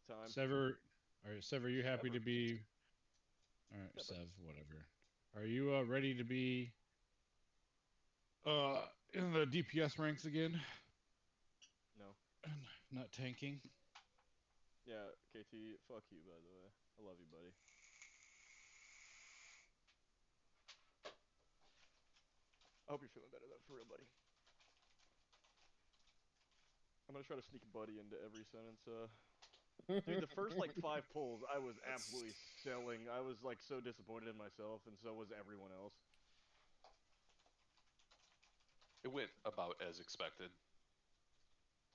time. Sever, all right, Sever, you happy Sever. to be? All right, Yeah, but Sev, whatever. Are you ready to be in the DPS ranks again? no. And not tanking. Yeah, KT, fuck you, by the way. I love you, buddy. I hope you're feeling better, though, for real, buddy. I'm gonna try to sneak buddy into every sentence. Dude, the first like 5 pulls, I was absolutely That's selling. I was like so disappointed in myself, and so was everyone else. it went about as expected.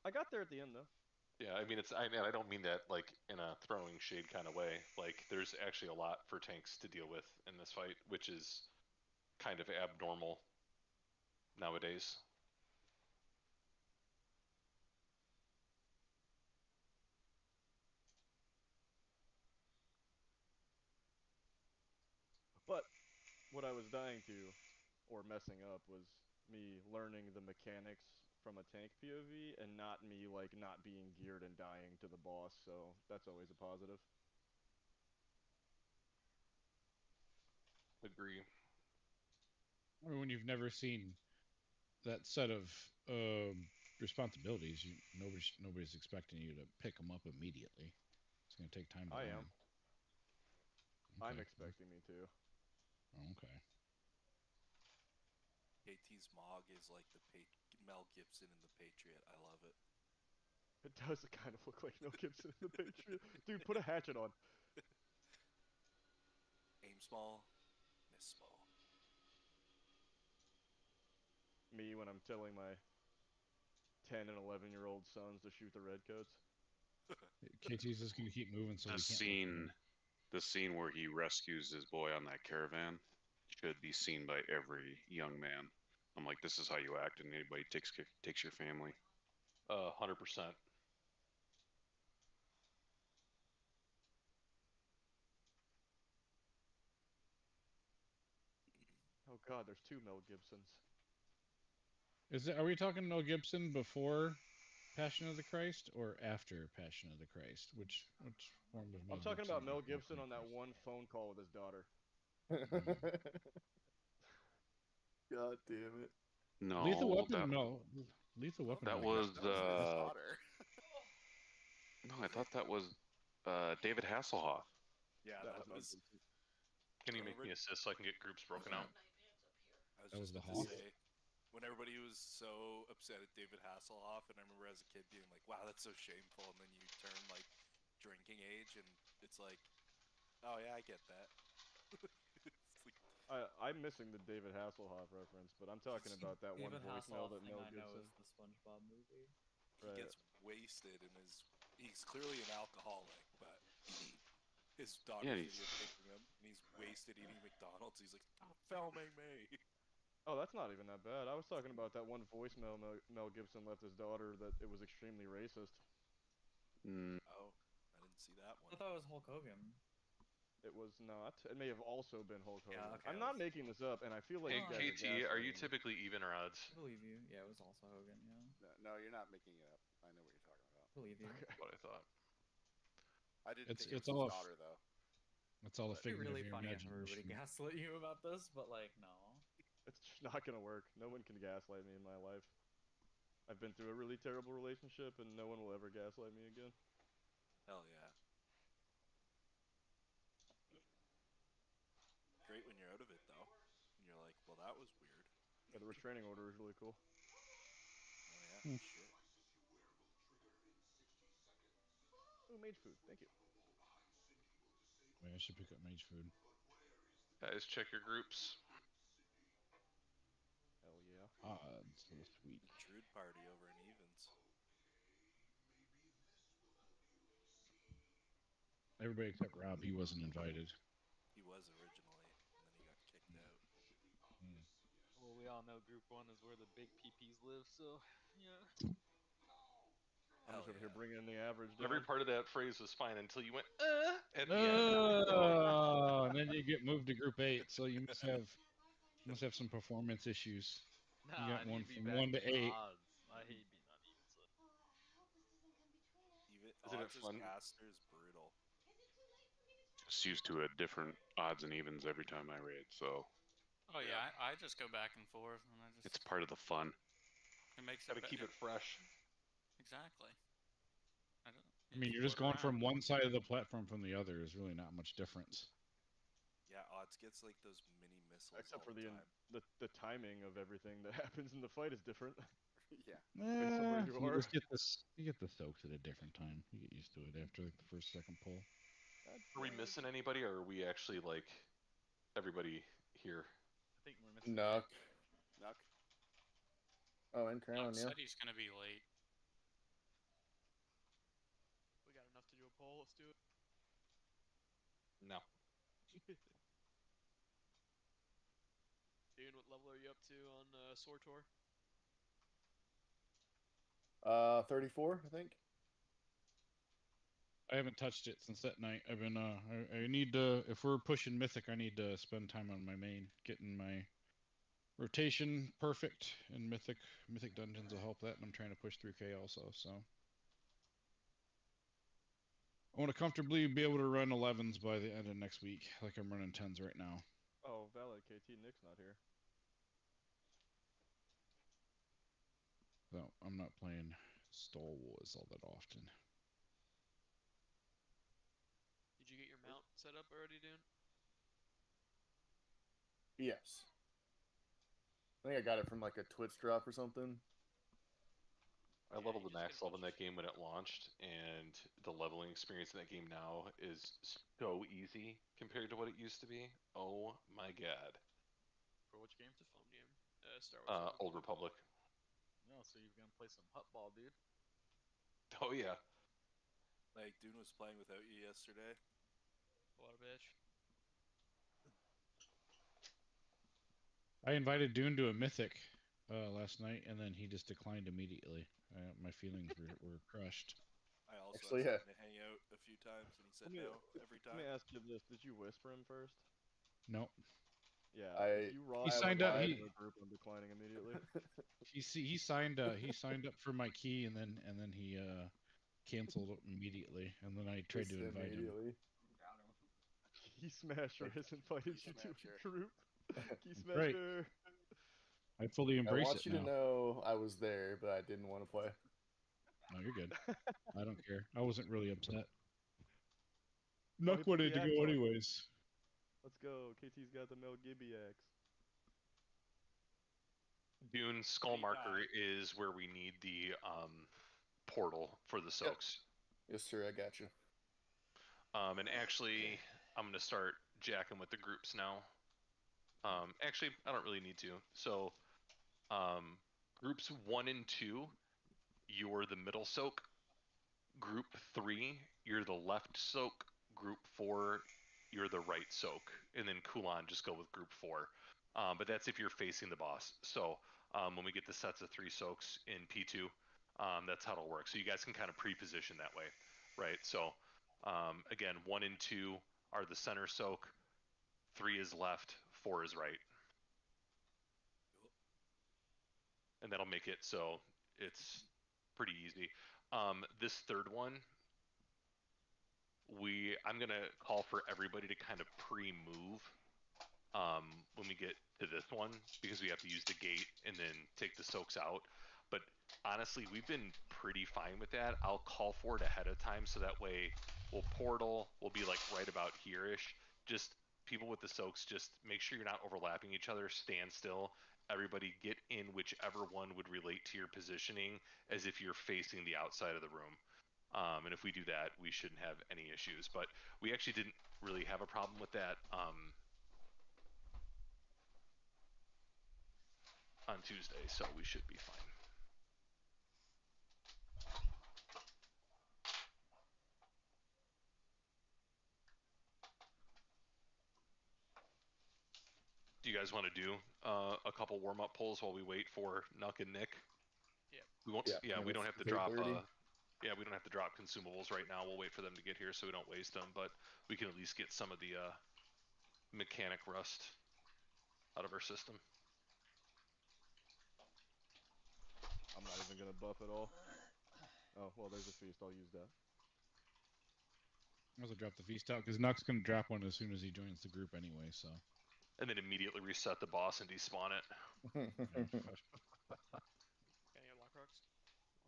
I got there at the end, though. Yeah, I mean I don't mean that like in a throwing shade kind of way. Like there's actually a lot for tanks to deal with in this fight, which is kind of abnormal nowadays. But what I was dying to, or messing up, was me learning the mechanics from a tank POV, and not me like not being geared and dying to the boss. So that's always a positive. Agree. I mean, when you've never seen that set of responsibilities, nobody's expecting you to pick them up immediately. It's going to take time to I learn. am. I'm Okay. expecting me to. Okay. KT's Mog is like the Mel Gibson in The Patriot. I love it. It does kind of look like Mel Gibson in The Patriot. Dude, put a hatchet on. Aim small, miss small. Me when I'm telling my 10 and 11-year-old sons to shoot the redcoats. KT's just going to keep moving so The we can't look at him. scene where he rescues his boy on that caravan should be seen by every young man. I'm like, this is how you act, and anybody takes your family. 100%. Oh god, there's 2 Mel Gibsons. Are we talking Mel Gibson before Passion of the Christ or after Passion of the Christ? Which form of Mel I'm talking Gibson about are we Mel talking Gibson on that about? one phone call with his daughter. God damn it. Lethal No, Weapon? No. Lethal I don't Weapon think that was was that was his after. daughter. no, I thought that was David Hasselhoff. Yeah, That that was Mel was. Gibson. Can you make Remember, me assist so I can get groups broken out? I was That was just the about to Hawk? say, when everybody was so upset at David Hasselhoff, and I remember as a kid being like, "Wow, that's so shameful," and then you turn like drinking age, and it's like, "Oh yeah, I get that." It's like, I'm missing the David Hasselhoff reference, but I'm talking about that one David voicemail Hasselhoff that thing Mel I know Gibson. is the SpongeBob movie. he Right. gets wasted and he's clearly an alcoholic, but his Yeah, daughter's he's videotaping him, and he's wasted eating McDonald's. He's like, "Stop filming me." Oh, that's not even that bad. I was talking about that one voicemail Mel Gibson left his daughter that it was extremely racist. Oh, I didn't see that I one. thought it was Hulk Hogan. It was not. It may have also been Hulk Hogan. Yeah, okay, I'm I not was- making this up, and I feel like Hey, you guys are KT, are you gaslighting me. typically even or odds? I believe you. Yeah, it was also Hogan. Yeah, No, you're not making it up. I know what you're talking about. I believe you. Okay. What I thought. I didn't think it It's was all his a daughter, though. it's all a It'd be figment really of your funny if everybody imagination. gaslit you about this, but like, no. It's just not gonna work. No one can gaslight me in my life. I've been through a really terrible relationship, and no one will ever gaslight me again. Hell yeah. Great when you're out of it though, and you're like, "Well, that was weird." Yeah, the restraining order is really cool. Oh yeah, shit. Oh, mage food. Thank you. Wait, I should pick up mage food. Guys, check your groups. Hell yeah. Odds. So sweet. Druid party over in Evens. Everybody except Rob, he wasn't invited. He was originally, and then he got kicked out. Well, we all know Group 1 is where the big PPs live, so, yeah. I'm just Hell over here yeah. bringing the average down. Every part of that phrase was fine until you went, at the end. Oh, and then you get moved to Group 8, so you must have some performance issues. Nah, You got I need one to be from back 1 to in 8. odds. I hate being on Evens. Isn't it Odds as fun? caster is brutal. Just used to a different odds and evens every time I raid, so Oh yeah, I just go back and forth, and I just it's part of the fun. it makes Gotta it keep it fresh. exactly. I mean, you're just going from one side of the platform from the other. There's really not much difference. Yeah, Odds gets like those mini missiles Except all for the the time. the timing of everything that happens in the fight is different. Yeah. Based on where you You are. just get this. You get the soaks at a different time. You get used to it after like the first, second pull. Are we missing anybody, or are we actually like everybody here? I think we're missing. Nuck. Nuck. Oh, and Crown, Doug yeah. said he's gonna be late. We got enough to do a poll. Let's do it. No. Dude, what level are you up to on Sortor? 34, I think. I haven't touched it since that night. I've been I need to, if we're pushing Mythic, I need to spend time on my main, getting my rotation perfect, and Mythic Dungeons will help that, and I'm trying to push 3K also, so I want to comfortably be able to run 11s by the end of next week, like I'm running 10s right now. Oh, valid. KT Nick's not here. So I'm not playing Stole Wars all that often. Did you get your mount set up already, Dune? Yes. I think I got it from like a Twitch drop or something. I leveled the max level in that game when it launched, and the leveling experience in that game now is so easy compared to what it used to be. Oh my god. For which game? The phone game? Star Wars. Old Republic. No, so you're gonna play some hut ball, dude. Oh yeah. Like Dune was playing without you yesterday. What a bitch. I invited Dune to a Mythic last night, and then he just declined immediately. My feelings were crushed. I also Actually, asked him to hang out a few times, and he said no every Let time. me ask you this: did you whisper him first? Nope. Yeah. I- if you raw He signed up. in a group, I'm declining immediately. He signed up for my key, and then he canceled immediately, and then I tried Just to invite him. immediately. Key Smasher has invited Key you to Smasher. a group. Key Right. Smasher. I fully I embrace want it you now. to know I was there, but I didn't want to play. No, you're good. I don't care. I wasn't really upset. Oh, he Nuck put the wanted to axe go on. anyways. Let's go. KT's got the Mel Gibby axe. Dune skull marker is where we need the portal for the soaks. Yes, sir. I got you. And actually, I'm gonna start jacking with the groups now. Actually, I don't really need to. So, groups 1 and 2, you're the middle soak. Group 3, you're the left soak. Group 4, you're the right soak. And then Kulan, just go with group 4. But that's if you're facing the boss. So when we get the sets of 3 soaks in P2, that's how it'll work. So you guys can kind of pre-position that way, right? So again, 1 and 2 are the center soak. 3 is left, 4 is right. And that'll make it so it's pretty easy. This third one, I'm gonna call for everybody to kind of pre-move when we get to this one, because we have to use the gate and then take the soaks out. But honestly, we've been pretty fine with that. I'll call for it ahead of time, so that way we'll portal, we'll be like right about here-ish. Just people with the soaks, just make sure you're not overlapping each other, stand still. Everybody get in whichever one would relate to your positioning, as if you're facing the outside of the room. And if we do that, we shouldn't have any issues. But we actually didn't really have a problem with that on Tuesday, so we should be fine. Do you guys want to do a couple warm-up pulls while we wait for Nuck and Nick? Yep. We won't. Yeah, we don't have to drop. 8:30. Yeah, we don't have to drop consumables right now. We'll wait for them to get here so we don't waste them. But we can at least get some of the mechanic rust out of our system. I'm not even gonna buff at all. Oh, well, there's a feast. I'll use that. I also drop the feast out because Nuck's gonna drop one as soon as he joins the group anyway. So. And then immediately reset the boss and despawn it. Any lock rocks?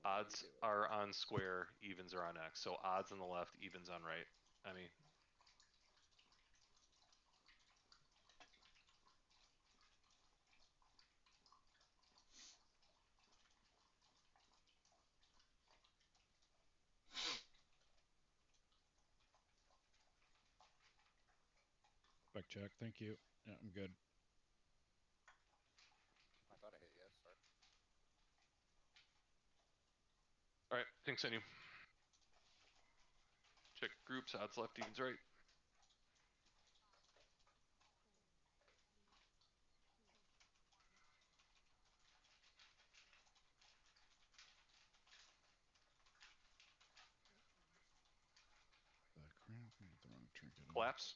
Odds are on square, evens are on X. So odds on the left, evens on right. I mean, Spec check. Thank you. Yeah, I'm good. I thought I hit yes. Sorry. all right, continue. Check groups, odds left, evens right. The crap. I got the wrong trinket. on. Collapse.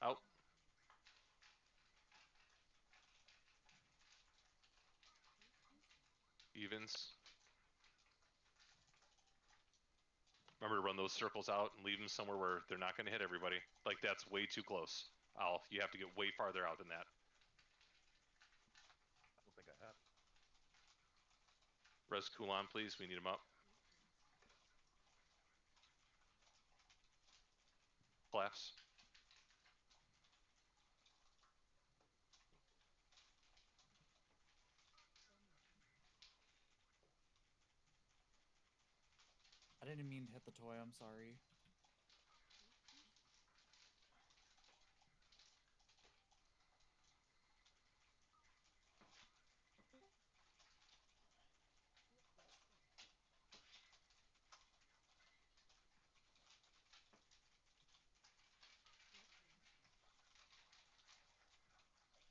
Out. Evens. Remember to run those circles out and leave them somewhere where they're not going to hit everybody. Like, that's way too close. Al, you have to get way farther out than that. I don't think I have. Res Coulon, please. We need him up. Collapse. I didn't mean to hit the toy. I'm sorry.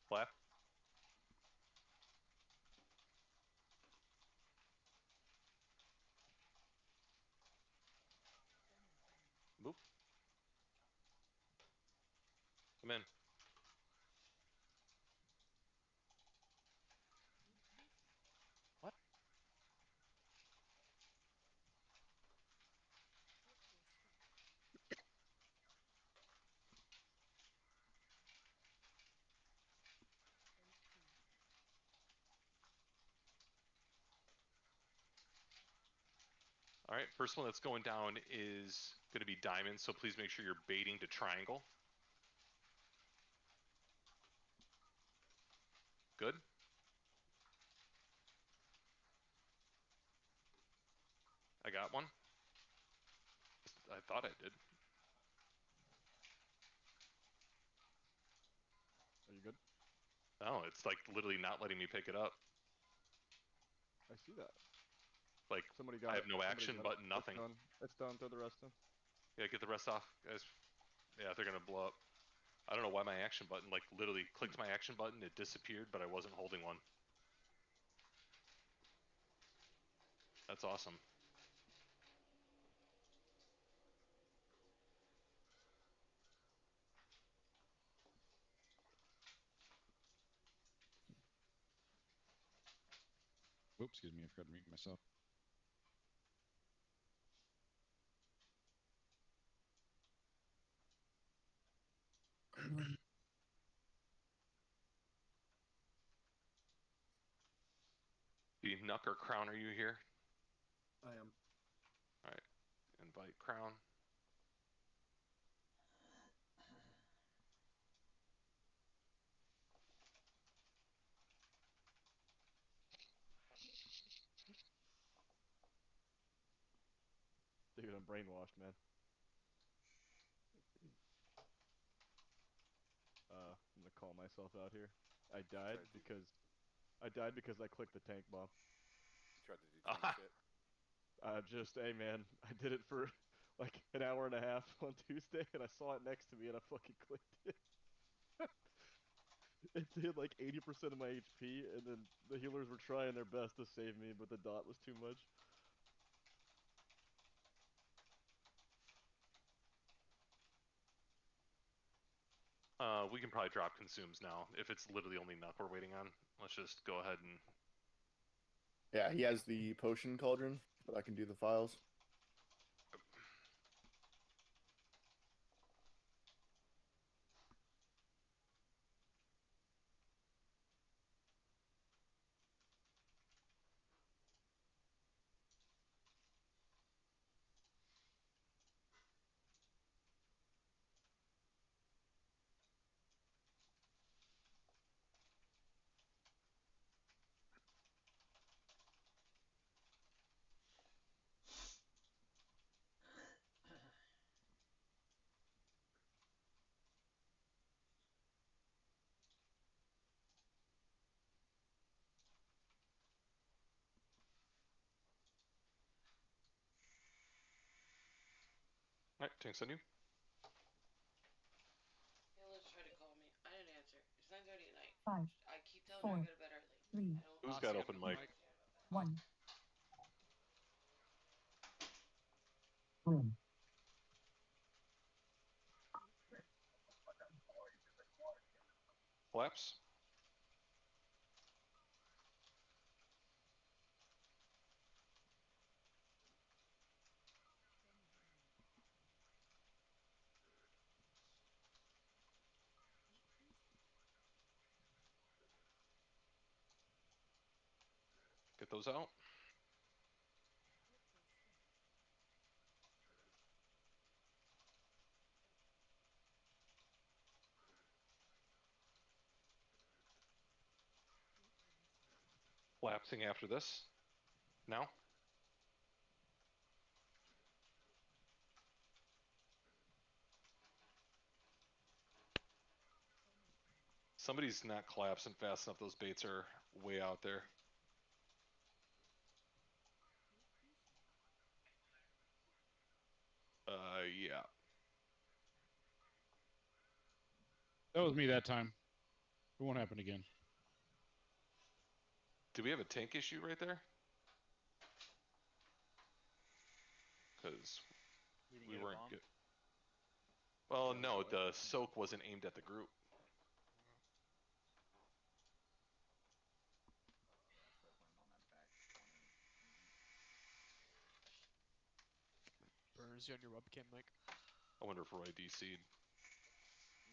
Clap. Move. Come in. What? All right, first one that's going down is going to be diamond, so please make sure you're baiting to triangle. Good. I got one. I thought I did. Are you good? Oh, it's like literally not letting me pick it up. I see that. Like, Somebody got I it. have no Somebody action got button, it. nothing. It's done. It's done. Throw the rest in. Yeah, get the rest off, guys. Yeah, they're gonna blow up. I don't know why my action button, like, literally clicked my action button, it disappeared, but I wasn't holding one. That's awesome. Oops, excuse me. I forgot to mute myself. The Nuck or Crown, are you here? I am. Alright, invite Crown. Dude, I'm brainwashed, man. I'm gonna call myself out here. I died because I clicked the tank bomb. Tried to do tank shit. Hey man, I did it for like an hour and a half on Tuesday, and I saw it next to me, and I fucking clicked it. It did like 80% of my HP, and then the healers were trying their best to save me, but the dot was too much. We can probably drop consumes now. If it's literally only Nuck we're waiting on, let's just go ahead and Yeah, he has the potion cauldron, but I can do the files. Alright, Tank's on you. Let's try to call me. I didn't answer. It's 9:30 at night. 5, I keep telling 4, her I go to bed early. 3, I don't. Who's so got you open got mic? 1. Room. Collapse. Get those out. Collapsing after this. Now. Somebody's not collapsing fast enough. Those baits are way out there. Yeah. That was me that time. It won't happen again. Do we have a tank issue right there? Because we weren't good. Well, no, the soak wasn't aimed at the group. Burns, you on your webcam mic? I wonder if Roy DC'd.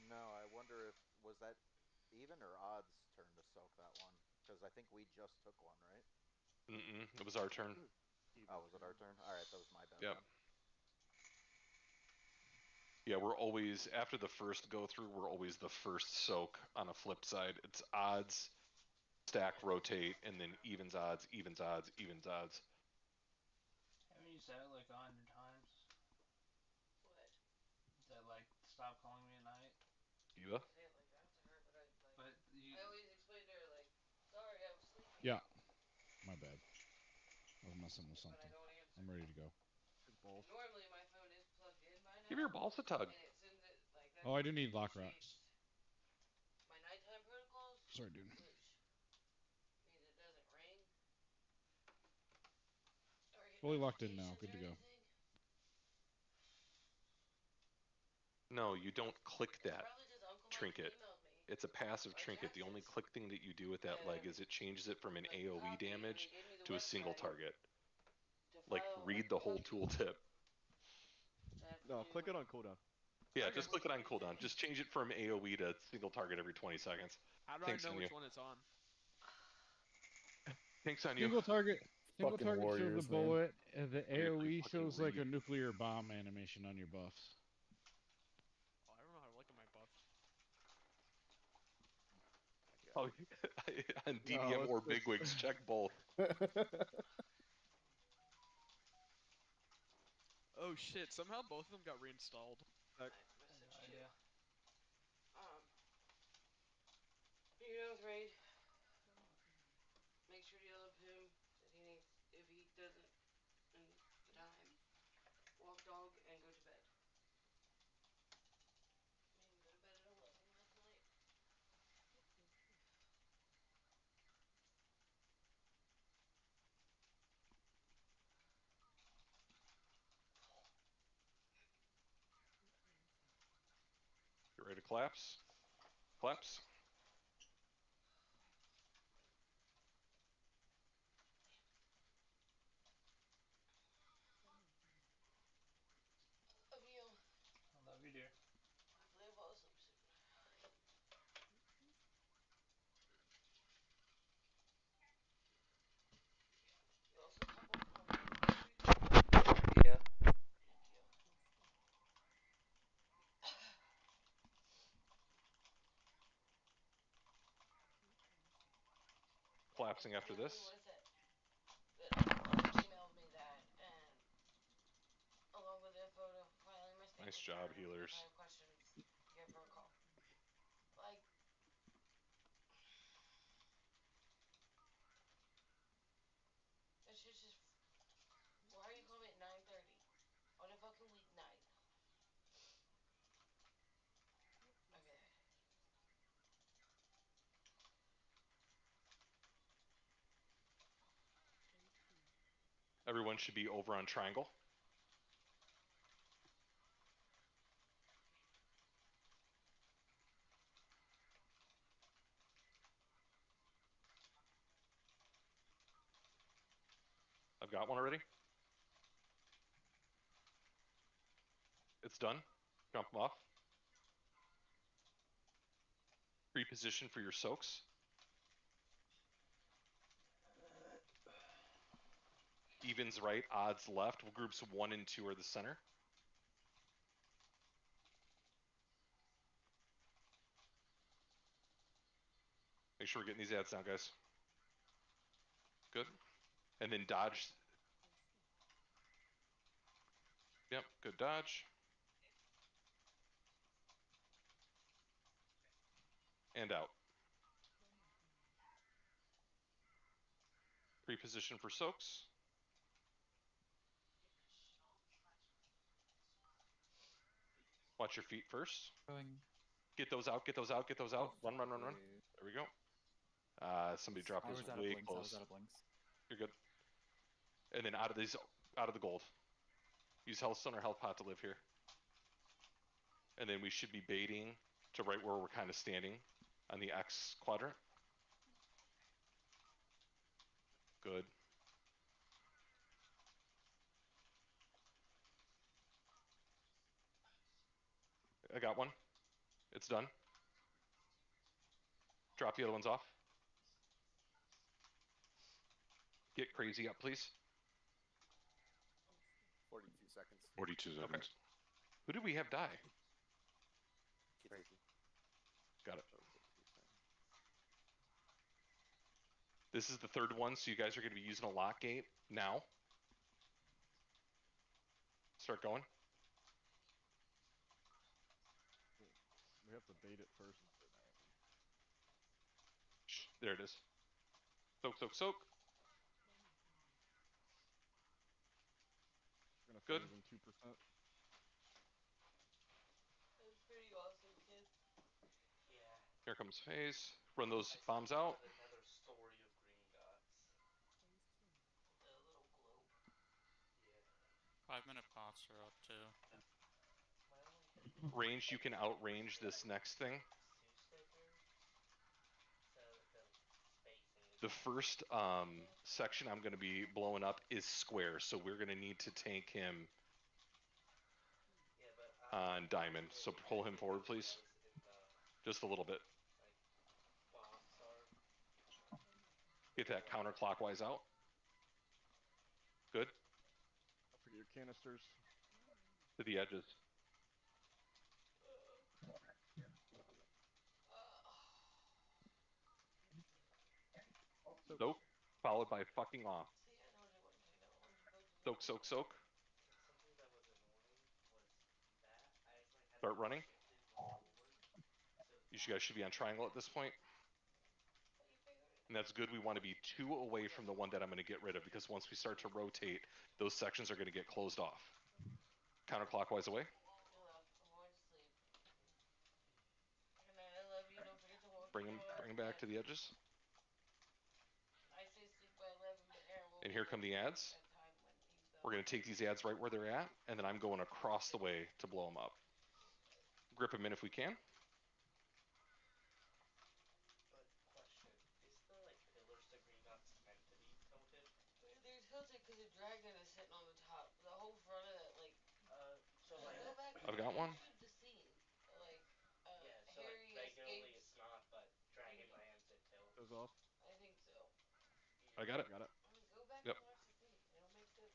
No, I wonder if was that even or odds turn to soak that one? Because I think we just took one, right? It was our turn. Oh, was it our turn? All right, that was my bad. Yep. Then. Yeah, we're always after the first go through. We're always the first soak. On a flip side, it's odds, stack, rotate, and then evens, odds, evens, odds, evens, odds. Haven't you said it like 100 times? What? That like stop calling me at night. Eva. Say it like that to her, but But you... I always explain to her like, sorry, I was sleeping. Yeah. My bad. I was messing with something. But I don't answer. I'm ready to go. And normally my phone is plugged in by now. Give your balls a tug. And it sends it like that. Oh, I do need lock rocks. My nighttime protocols. Sorry, dude. Which means it doesn't ring. Fully locked in now. Good to go. No, you don't click that trinket. It's a passive trinket. The only click thing that you do with that leg is it changes it from an AoE damage to a single target. Like, read the whole tooltip. No, click it on cooldown. Yeah, just click it on cooldown. Just change it from AoE to single target every 20 seconds. How do Thanks I know on which you. one it's on? Thanks on you. Single target. Single Fucking target warriors, shows a man. bullet, and the Dude, AoE fucking shows like a read. nuclear bomb animation on your buffs. Oh, I don't know how to look at my buff. Oh, on DDM or bigwigs, check both. Oh shit! Somehow both of them got reinstalled. I messaged you. You know, with Raid, make sure to yell at him that he needs, if he doesn't in the time, walk dog and go to bed. Made him go to bed at 11 last night. You ready to collapse? Collapse. me, dear. Hopefully I fall asleep soon. You also top off more food? Yeah. Thank you. Collapsing after Jeremy this. would have said that emailed me that, and along with info to filing my state Nice return. job, healers. If I have questions, give her a call. Like, it's just. Why are you calling me at 9:30 on a fucking weeknight? Okay. Everyone should be over on triangle. I've got one already. It's done. Jump them off. Pre-position for your soaks. Evens right, odds left. Groups 1 and 2 are the center. Make sure we're getting these ads down, guys. Good. And then dodge. Yep, good dodge. And out. Pre-position for soaks. Watch your feet first. Going. Get those out, get those out, get those out. Oh, Run, run, run, run. wait. There we go. Somebody dropped I those was out of way blinks. I was close. out of blinks. You're good. And then out of the gold. Use Healthstone or Health Pot to live here. And then we should be baiting to right where we're kind of standing on the X quadrant. Good. I got one. It's done. Drop the other ones off. Get crazy up, please. 42 seconds. 42 seconds. Okay. Who did we have die? Crazy. Got it. This is the third one, so you guys are going to be using a lock gate now. Start going. We have to bait it first. There it is. Soak, soak, soak. We're gonna Good. phase in 2%. That's pretty awesome, kid. Yeah. Here comes phase. Run those I bombs still out. have another story of Green Dots. The little globe. Yeah. 5-minute pots are up too. My only hesitation Range, you can is outrange that this next thing. it's 2 stickers, so the spacing is The first section I'm going to be blowing up is square, so we're going to need to tank him yeah, but on diamond. So pull him forward, please. in the Just a little bit. like boss art. Get that counterclockwise out. Good. Don't forget your canisters. To the edges. Soak. Followed by fucking off. See, I told you I wouldn't take that long to build the Soak, soak, soak. Something that was annoying was that I actually had Start to running. shift it forward. So You guys should be on triangle at this point. But you figured it And that's good. We want to be 2 away from the one that I'm going to get rid of, because once we start to rotate, those sections are going to get closed off. Counterclockwise away. enough. I'm going to sleep. Good night. I love you. Don't forget to walk Bring your them dog. back to the edges. I say sleep by 11, but Aaron will. And here come the ads. At time when he's done. We're going to take these ads right where they're at, and then I'm going across the way to blow them up. Grip them in if we can. But question, is the like pillars to Green Dots meant to be tilted? They're tilted because the dragon is sitting on the top. The whole front of that, like. So like Go back to I've the got one. YouTube to see I got it. Got it. Go back Yep. and watch the thing. It'll make sense.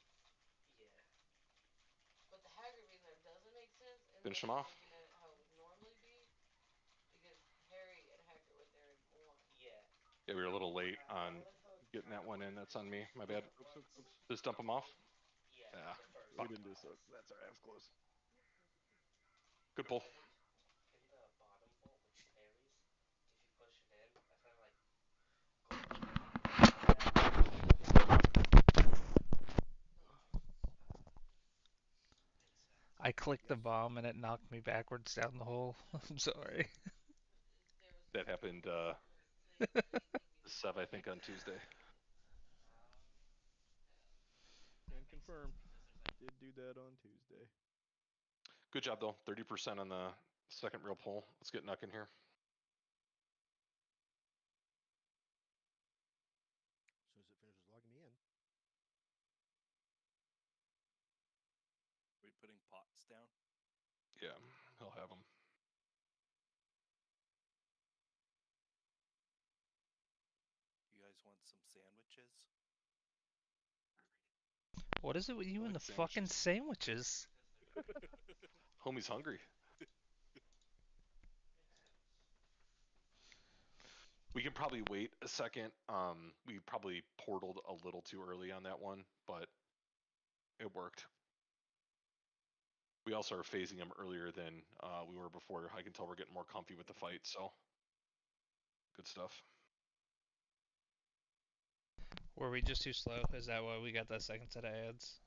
Yeah. But the Hagrid being there doesn't make sense Finish unless him you're off. looking at it how it would normally be. Because Harry and Hagrid were there in one. Yeah. Yeah, we were a little late on getting that one in. That's on me. My bad. Oops. Just dump him off. Yeah, Yeah. the first We Fuck. didn't do so. That's alright. I was close. Good pull. in the bottom vault, which is Harry's, if you push it in, I kind of like I clicked the bomb and it knocked me backwards down the hole. I'm sorry. That happened, Sev, I think, on Tuesday. Can confirm. Did do that on Tuesday. Good job, though. 30% on the second real pull. Let's get Nuck in here. As soon as it finishes logging me in. Are we putting pots down? Yeah, he'll have them. You guys want some sandwiches? What is it with you and the fucking sandwiches? Homie's hungry. We can probably wait a second. We probably portaled a little too early on that one, but it worked. We also are phasing him earlier than we were before. I can tell we're getting more comfy with the fight, so good stuff. Were we just too slow? Is that why we got that second set of ads?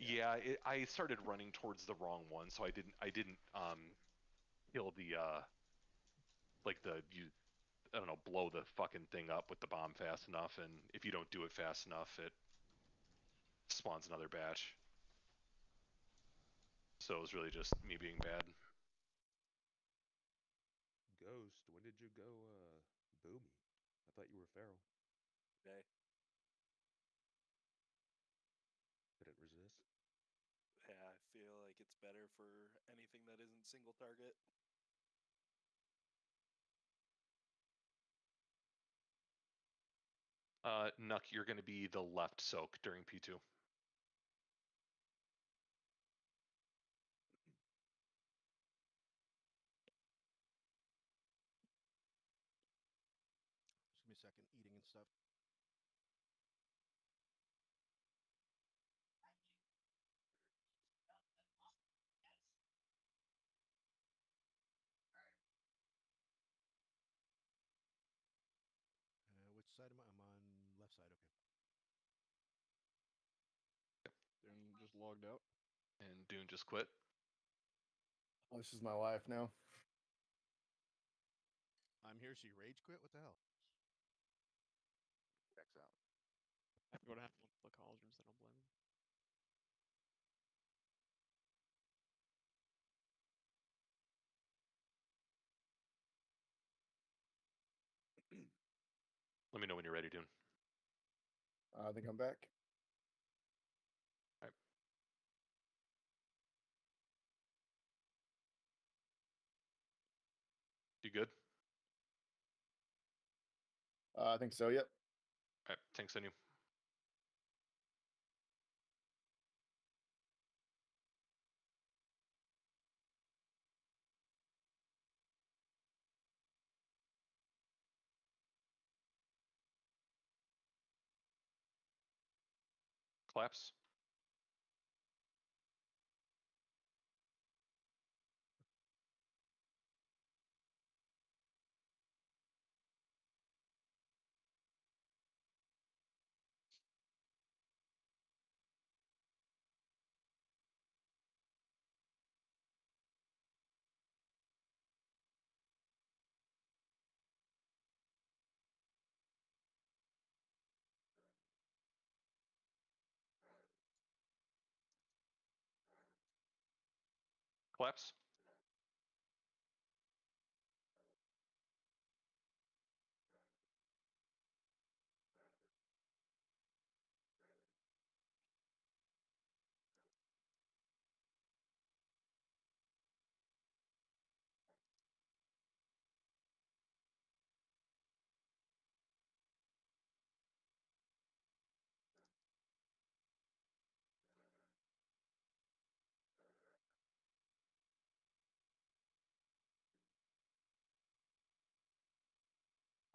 Yeah, I started running towards the wrong one, so I didn't kill the I don't know, blow the fucking thing up with the bomb fast enough, and if you don't do it fast enough, it spawns another batch. So it was really just me being bad. Ghost, when did you go boomy? I thought you were feral. Today. Couldn't resist. Yeah, I feel like it's better for anything that isn't single target. Nuck, you're going to be the left soak during P2. Just give me a second, eating and stuff. Which side am I? I'm on left side, okay. Dune just logged out. And Dune just quit. Oh, this is my wife now. I'm here, she rage quit? What the hell? Checks out. What happened with the cauldrons? I don't blame him. Let me know when you're ready, Dune. I think I'm back. All right. You good? I think so, yep. All right, thanks on you. Claps. Claps.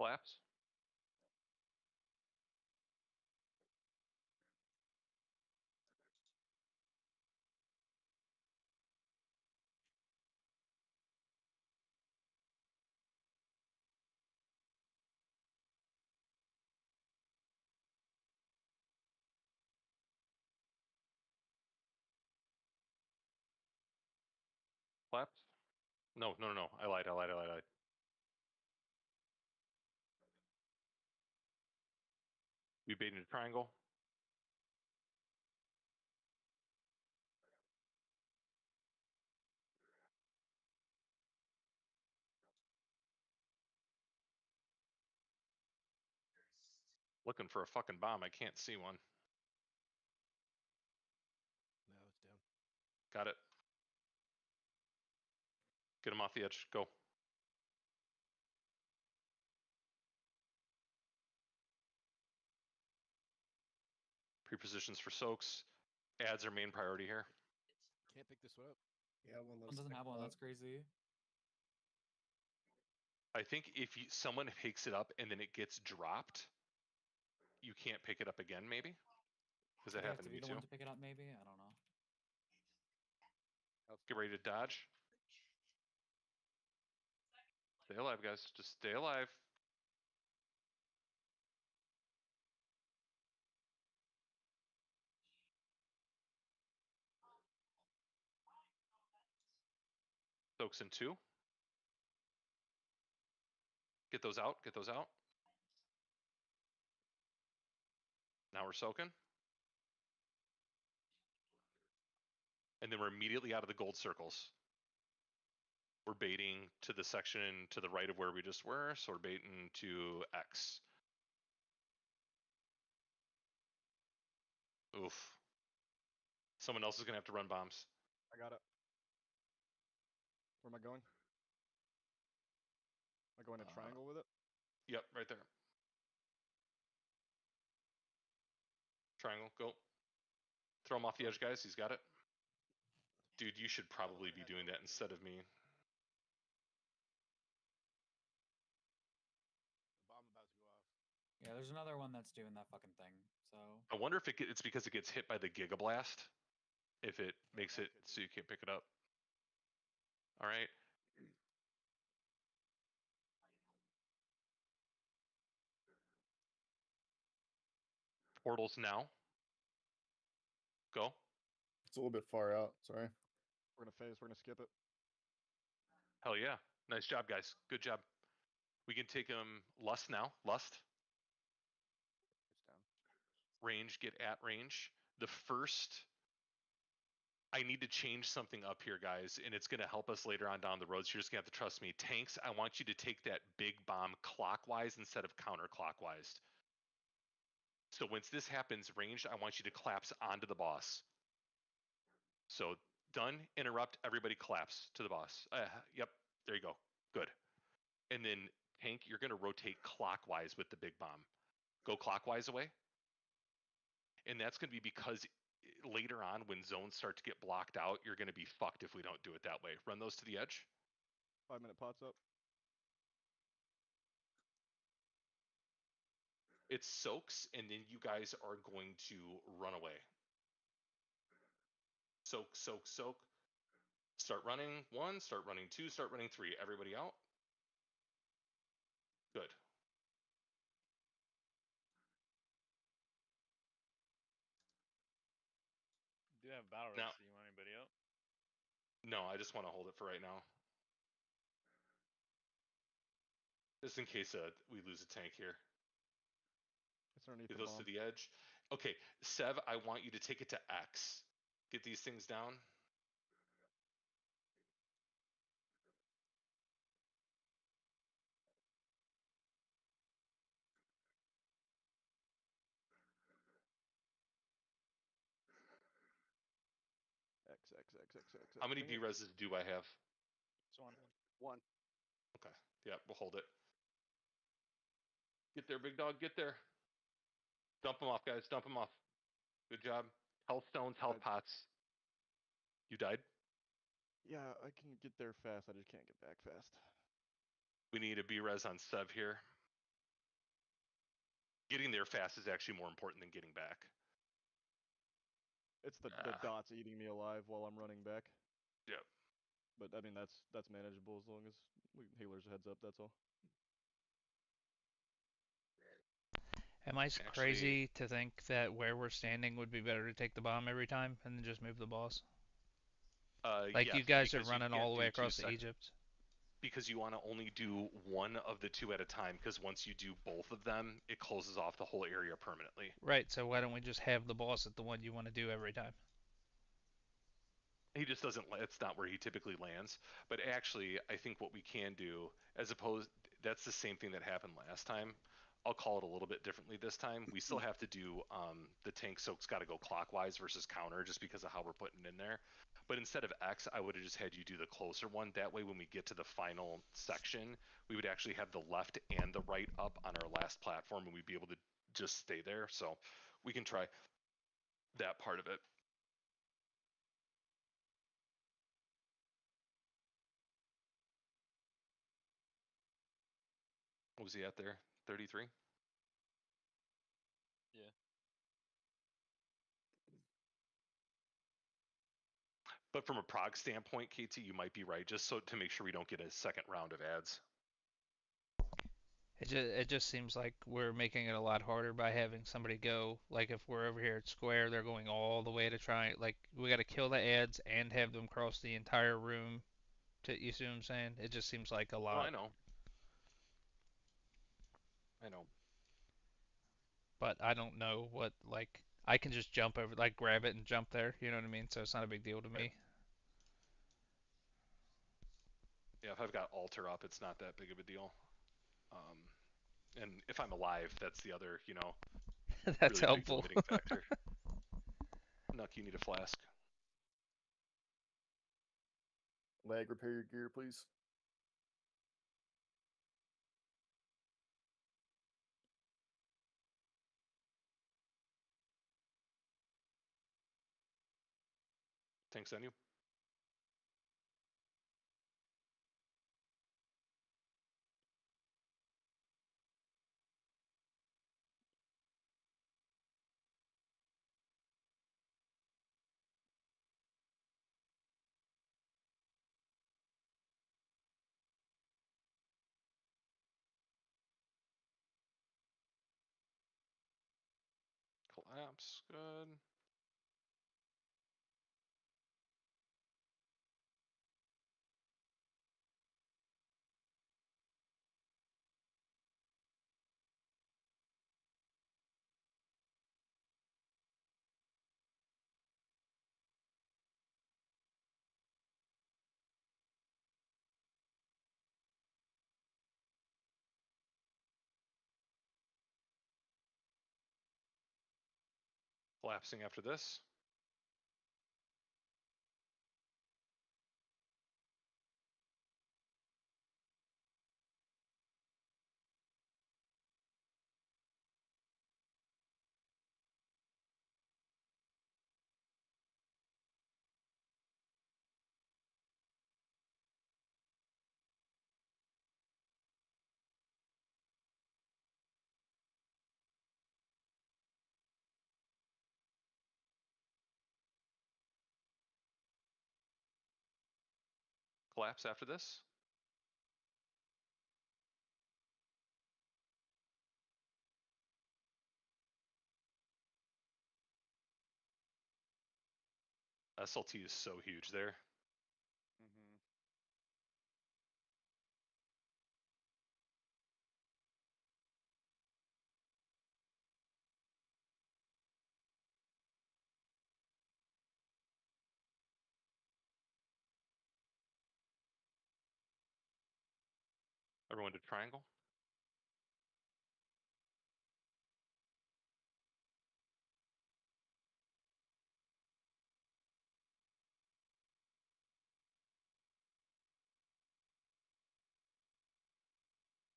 Collapse. Collapse. No. I lied. We baited a triangle. Looking for a fucking bomb. I can't see one. No, it's down. Got it. Get him off the edge. Go. Prepositions for soaks. Ads are main priority here. Can't pick this one up. Yeah, one One doesn't have one. That's crazy. I think if someone picks it up and then it gets dropped, you can't pick it up again, maybe? Because that Do you have happened to to be me the too. one to pick it up, maybe? I don't know. Get ready to dodge. Stay alive, guys. Just stay alive. Soaks in 2. Get those out. Get those out. Now we're soaking. And then we're immediately out of the gold circles. We're baiting to the section to the right of where we just were, so we're baiting to X. Oof. Someone else is gonna have to run bombs. I got it. Where am I going? Am I going to triangle with it? Yep, right there. Triangle, go. Throw him off the edge, guys. He's got it. Dude, you should probably be doing that instead of me. Bomb about to go off. Yeah, there's another one that's doing that fucking thing. So I wonder if it's because it gets hit by the Giga Blast. If it makes it so you can't pick it up. All right. Portals now. Go. It's a little bit far out. Sorry. We're gonna phase. We're gonna skip it. Hell yeah. Nice job, guys. Good job. We can take him Lust now. Lust. It's down. Range, get at range. The first, I need to change something up here, guys, and it's going to help us later on down the road, so you're just going to have to trust me. Tanks, I want you to take that big bomb clockwise instead of counterclockwise. So once this happens, ranged, I want you to collapse onto the boss. So done, interrupt, everybody collapse to the boss. Yep, there you go. Good. And then tank, you're going to rotate clockwise with the big bomb. Go clockwise away. And that's going to be because later on when zones start to get blocked out, you're going to be fucked if we don't do it that way. Run those to the edge. 5-minute pots up. It soaks, and then you guys are going to run away. Soak, soak, soak. Start running 1, start running 2, start running 3. Everybody out. Good. Do have battle Now- ropes. Do you want anybody out? No, I just want to hold it for right now. Just in case we lose a tank here. It's underneath Get the those bomb. to the edge. Okay, Sev, I want you to take it to X. Get these things down. X. How many Ping it. B-reses do I have? Just one. One. Okay. Yeah, we'll hold it. Get there, big dog. Get there. Dump them off, guys. Dump them off. Good job. Health stones, health pots. You died? Yeah, I can get there fast. I just can't get back fast. We need a B-res on Sev here. Getting there fast is actually more important than getting back. It's the Ah. dots eating me alive while I'm running back. Yep. But I mean that's manageable as long as healer's heads up. That's all. Am I Actually- crazy to think that where we're standing would be better to take the bomb every time and then just move the boss? Like Yes, you guys are because you running can't all the way do two across to sec- Egypt. Because you want to only do one of the two at a time. Because once you do both of them, it closes off the whole area permanently. Right, so why don't we just have the boss at the one you want to do every time? He just doesn't. It's not where he typically lands. But actually, I think what we can do, as opposed, that's the same thing that happened last time. I'll call it a little bit differently this time. We still have to do the tank soak's got to go clockwise versus counter just because of how we're putting it in there. But instead of X, I would have just had you do the closer one. That way, when we get to the final section, we would actually have the left and the right up on our last platform, and we'd be able to just stay there. So we can try that part of it. What was he at there? 33? Yeah. But from a prog standpoint, KT, you might be right, just so to make sure we don't get a second round of ads. It just seems like we're making it a lot harder by having somebody go, like if we're over here at square, they're going all the way to try, like we got to kill the ads and have them cross the entire room to, you see what I'm saying? It just seems like a lot. Oh, I know. I know. But I don't know what, like, I can just jump over, like grab it and jump there, you know what I mean? So it's not a big deal to me. Yeah, if I've got altar up, it's not that big of a deal. And if I'm alive, that's the other, That's really helpful. big limiting factor. Nuck, you need a flask. Lag, repair your gear, please. Thanks on you. Collapse, good. Collapsing after this. Collapse after this. SLT is so huge there. Everyone to triangle.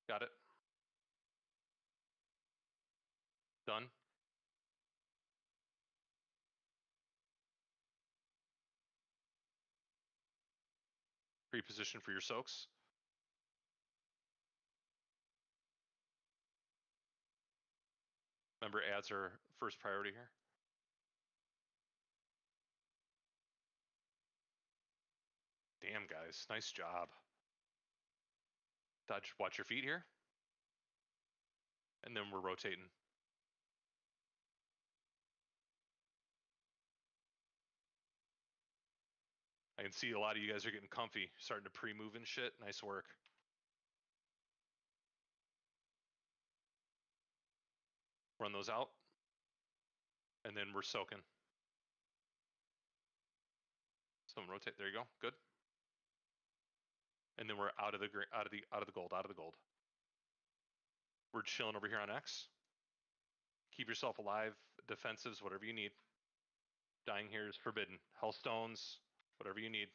Got it. Done. Pre-position for your soaks. Remember, ads are first priority here. Damn, guys, nice job. Dodge, watch your feet here. And then we're rotating. I can see a lot of you guys are getting comfy, starting to pre-move and shit. Nice work. Run those out. And then we're soaking. Someone rotate. There you go. Good. And then we're out of the gold. We're chilling over here on X. Keep yourself alive, defensives, whatever you need. Dying here is forbidden. Hellstones, whatever you need.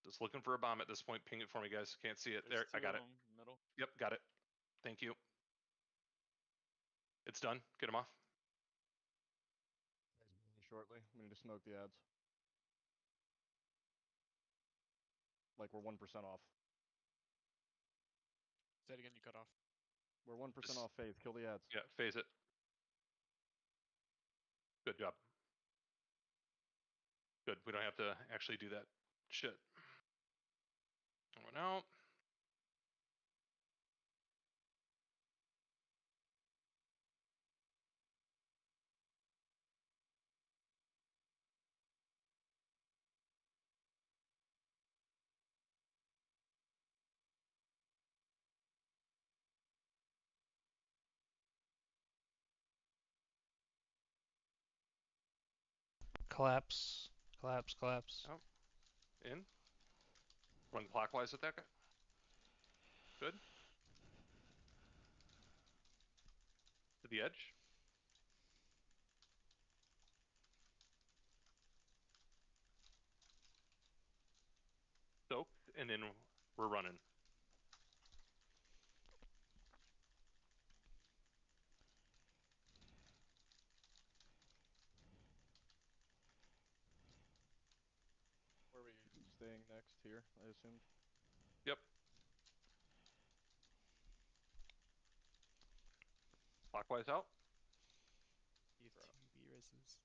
Just looking for a bomb at this point. Ping it for me, guys. Can't see it. There's There, I two got of it. them, middle. Yep, got it. Thank you. It's done. Get them off. Shortly, we need to smoke the ads. Like we're 1% off. Say it again. You cut off. We're 1% off phase. Kill the ads. Yeah, phase it. Good job. Good. We don't have to actually do that shit. One out. Collapse. Collapse. Collapse. Out. In. Run clockwise with that guy. Good. To the edge. Soaked, and then we're running. Where are we staying next? Here, I assumed. Yep. Clockwise out. B-reses.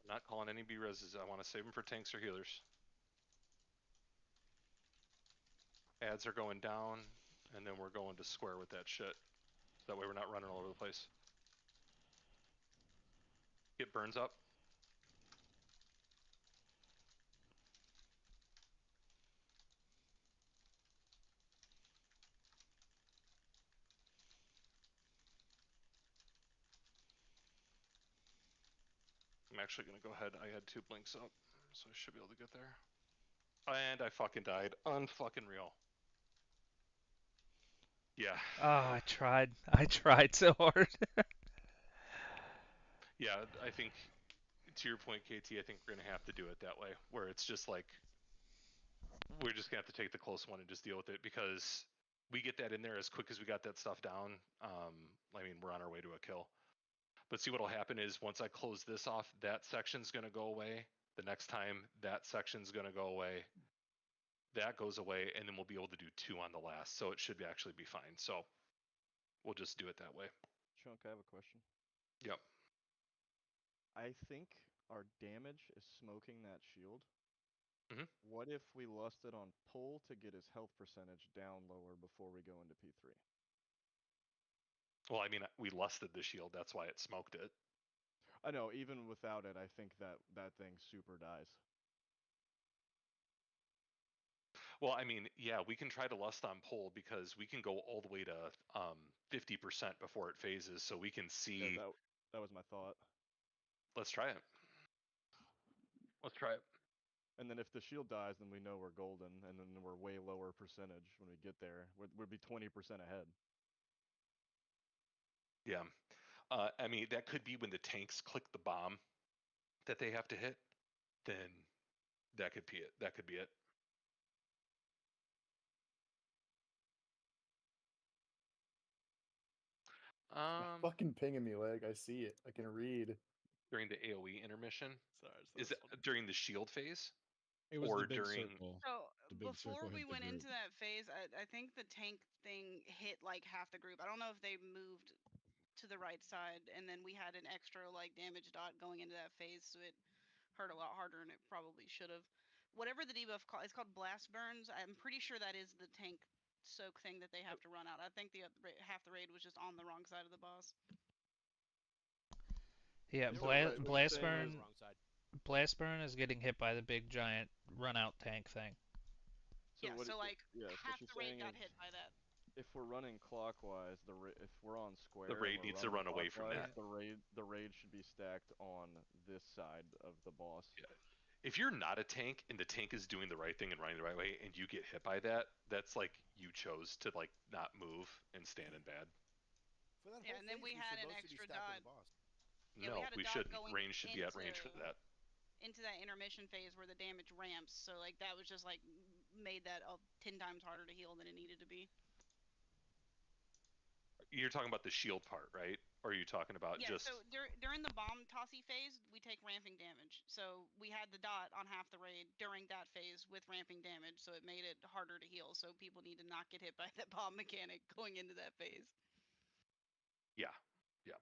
I'm not calling any B-reses. I want to save them for tanks or healers. Ads are going down, and then we're going to square with that shit. That way we're not running all over the place. Get burns up. I'm actually going to go ahead. I had 2 blinks up, so I should be able to get there. And I fucking died. Unfucking real. Yeah. Oh, I tried. I tried so hard. Yeah, I think, to your point, KT, I think we're going to have to do it that way, where it's just like, we're just going to have to take the close one and just deal with it, because we get that in there as quick as we got that stuff down. I mean, we're on our way to a kill. But see, what'll happen is once I close this off, that section's going to go away. The next time, that section's going to go away. That goes away, and then we'll be able to do 2 on the last. So it should actually be fine. So we'll just do it that way. Chunk, I have a question. Yep. I think our damage is smoking that shield. Mhm. What if we lusted on pull to get his health percentage down lower before we go into P3? Well, I mean, we lusted the shield. That's why it smoked it. I know, even without it, I think that thing super dies. Well, I mean, yeah, we can try to lust on pull, because we can go all the way to 50% before it phases, so we can see. Yeah, that was my thought. Let's try it. Let's try it. And then if the shield dies, then we know we're golden, and then we're way lower percentage when we get there. We'd be 20% ahead. Yeah. I mean, that could be when the tanks click the bomb that they have to hit. Then that could be it. That could be it. Fucking pinging me, leg. I see it. I can read. During the AoE intermission. Sorry, Is it during the shield phase? It was or the big during. circle. So The big before circle we hit the went group. into that phase, I think the tank thing hit like half the group. I don't know if they moved to the right side, and then we had an extra like damage dot going into that phase, so it hurt a lot harder than it probably should have. Whatever the debuff it's called blast burns. I'm pretty sure that is the tank soak thing that they have to run out. I think the half the raid was just on the wrong side of the boss. Yeah, So blast what blast you're saying burn. is- Wrong side. Blast burn is getting hit by the big giant run out tank thing. So Yeah, what so it- like yeah, so half what she's the raid saying got is hit by that. if we're running clockwise, if we're on square, The raid and we're needs to running run away from clockwise, that. The raid should be stacked on this side of the boss. Yeah. If you're not a tank and the tank is doing the right thing and running the right way, and you get hit by that, that's like you chose to like not move and stand in bad. For that Yeah, whole and then phase, we should had an mostly be extra stacked on dot. the boss. Yeah, No, we had a we dot shouldn't. going Range should be at range for into- that. into that intermission phase where the damage ramps. So like that was just like made that 10 times harder to heal than it needed to be. You're talking about the shield part, right? Or are you talking about Yeah, just? so during the bomb tossy phase, we take ramping damage. So we had the dot on half the raid during that phase with ramping damage, so it made it harder to heal. So people need to not get hit by that bomb mechanic going into that phase. Yeah, yeah.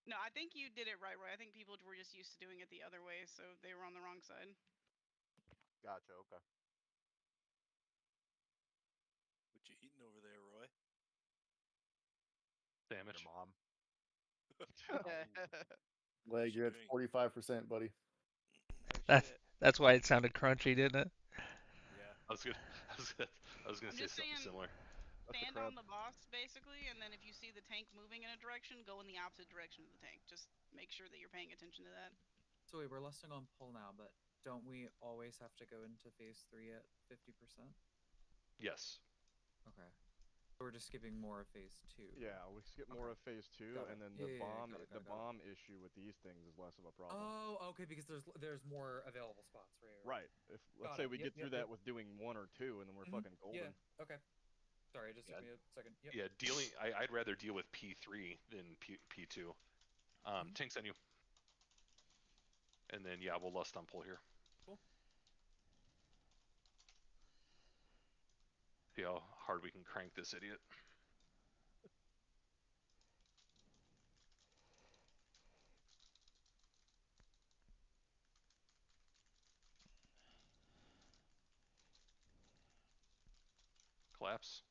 No, I think you did it right, Roy. I think people were just used to doing it the other way, so they were on the wrong side. Gotcha. Okay. What you eating over there, Roy? Damage. Your mom. Leg, you're at 45%, buddy. That's why it sounded crunchy, didn't it? Yeah. I was gonna I'm say just something saying, similar. stand on the boss basically, and then if you see the tank moving in a direction, go in the opposite direction of the tank. Just make sure that you're paying attention to that. So wait, we're listing on pull now, but don't we always have to go into phase 3 at 50%? Yes. Okay. So we're just skipping more of phase 2. Yeah, we skip more of phase 2, Got it. and then Yeah, the yeah, bomb got it, got the it, got it. bomb issue with these things is less of a problem. Oh, okay, because there's more available spots, right? Right. If let's Got say it. we Yep, get through yep, that yep. with doing 1 or 2, and then we're Mhm. fucking golden. Yeah. Okay. Sorry, it just took me a second. Yep. Yeah, dealing. I'd rather deal with P3 than P2. Tanks on you. And then yeah, we'll lust on pull here. Cool. See how hard we can crank this idiot. Collapse.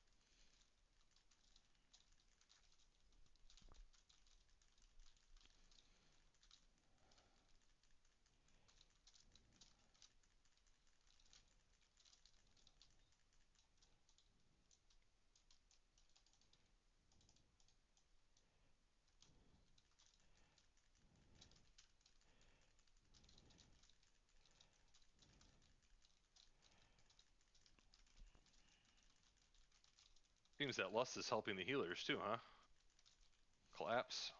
Seems that lust is helping the healers too, huh? Collapse.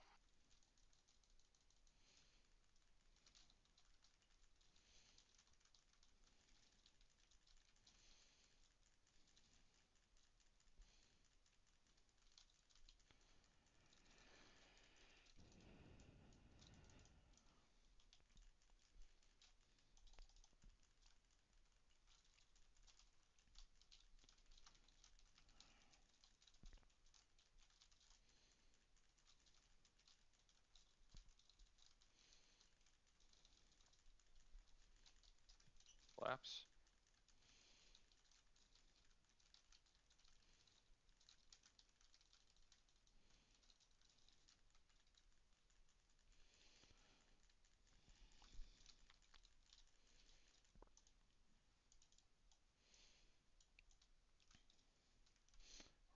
Collapse.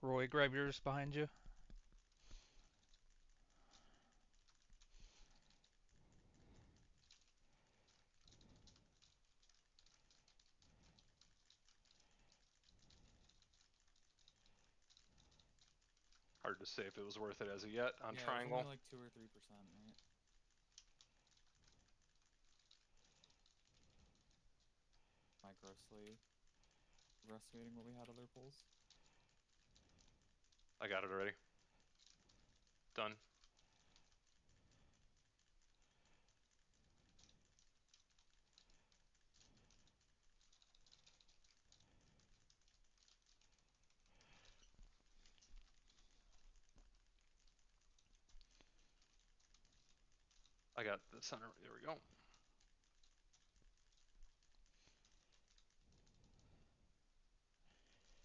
Roy, grab yours behind you. Hard to say if it was worth it as of yet on Yeah, triangle. It's only like 2 or 3%, right? Am I grossly overestimating what we had other pulls? I got it already. Done. I got the center. There we go.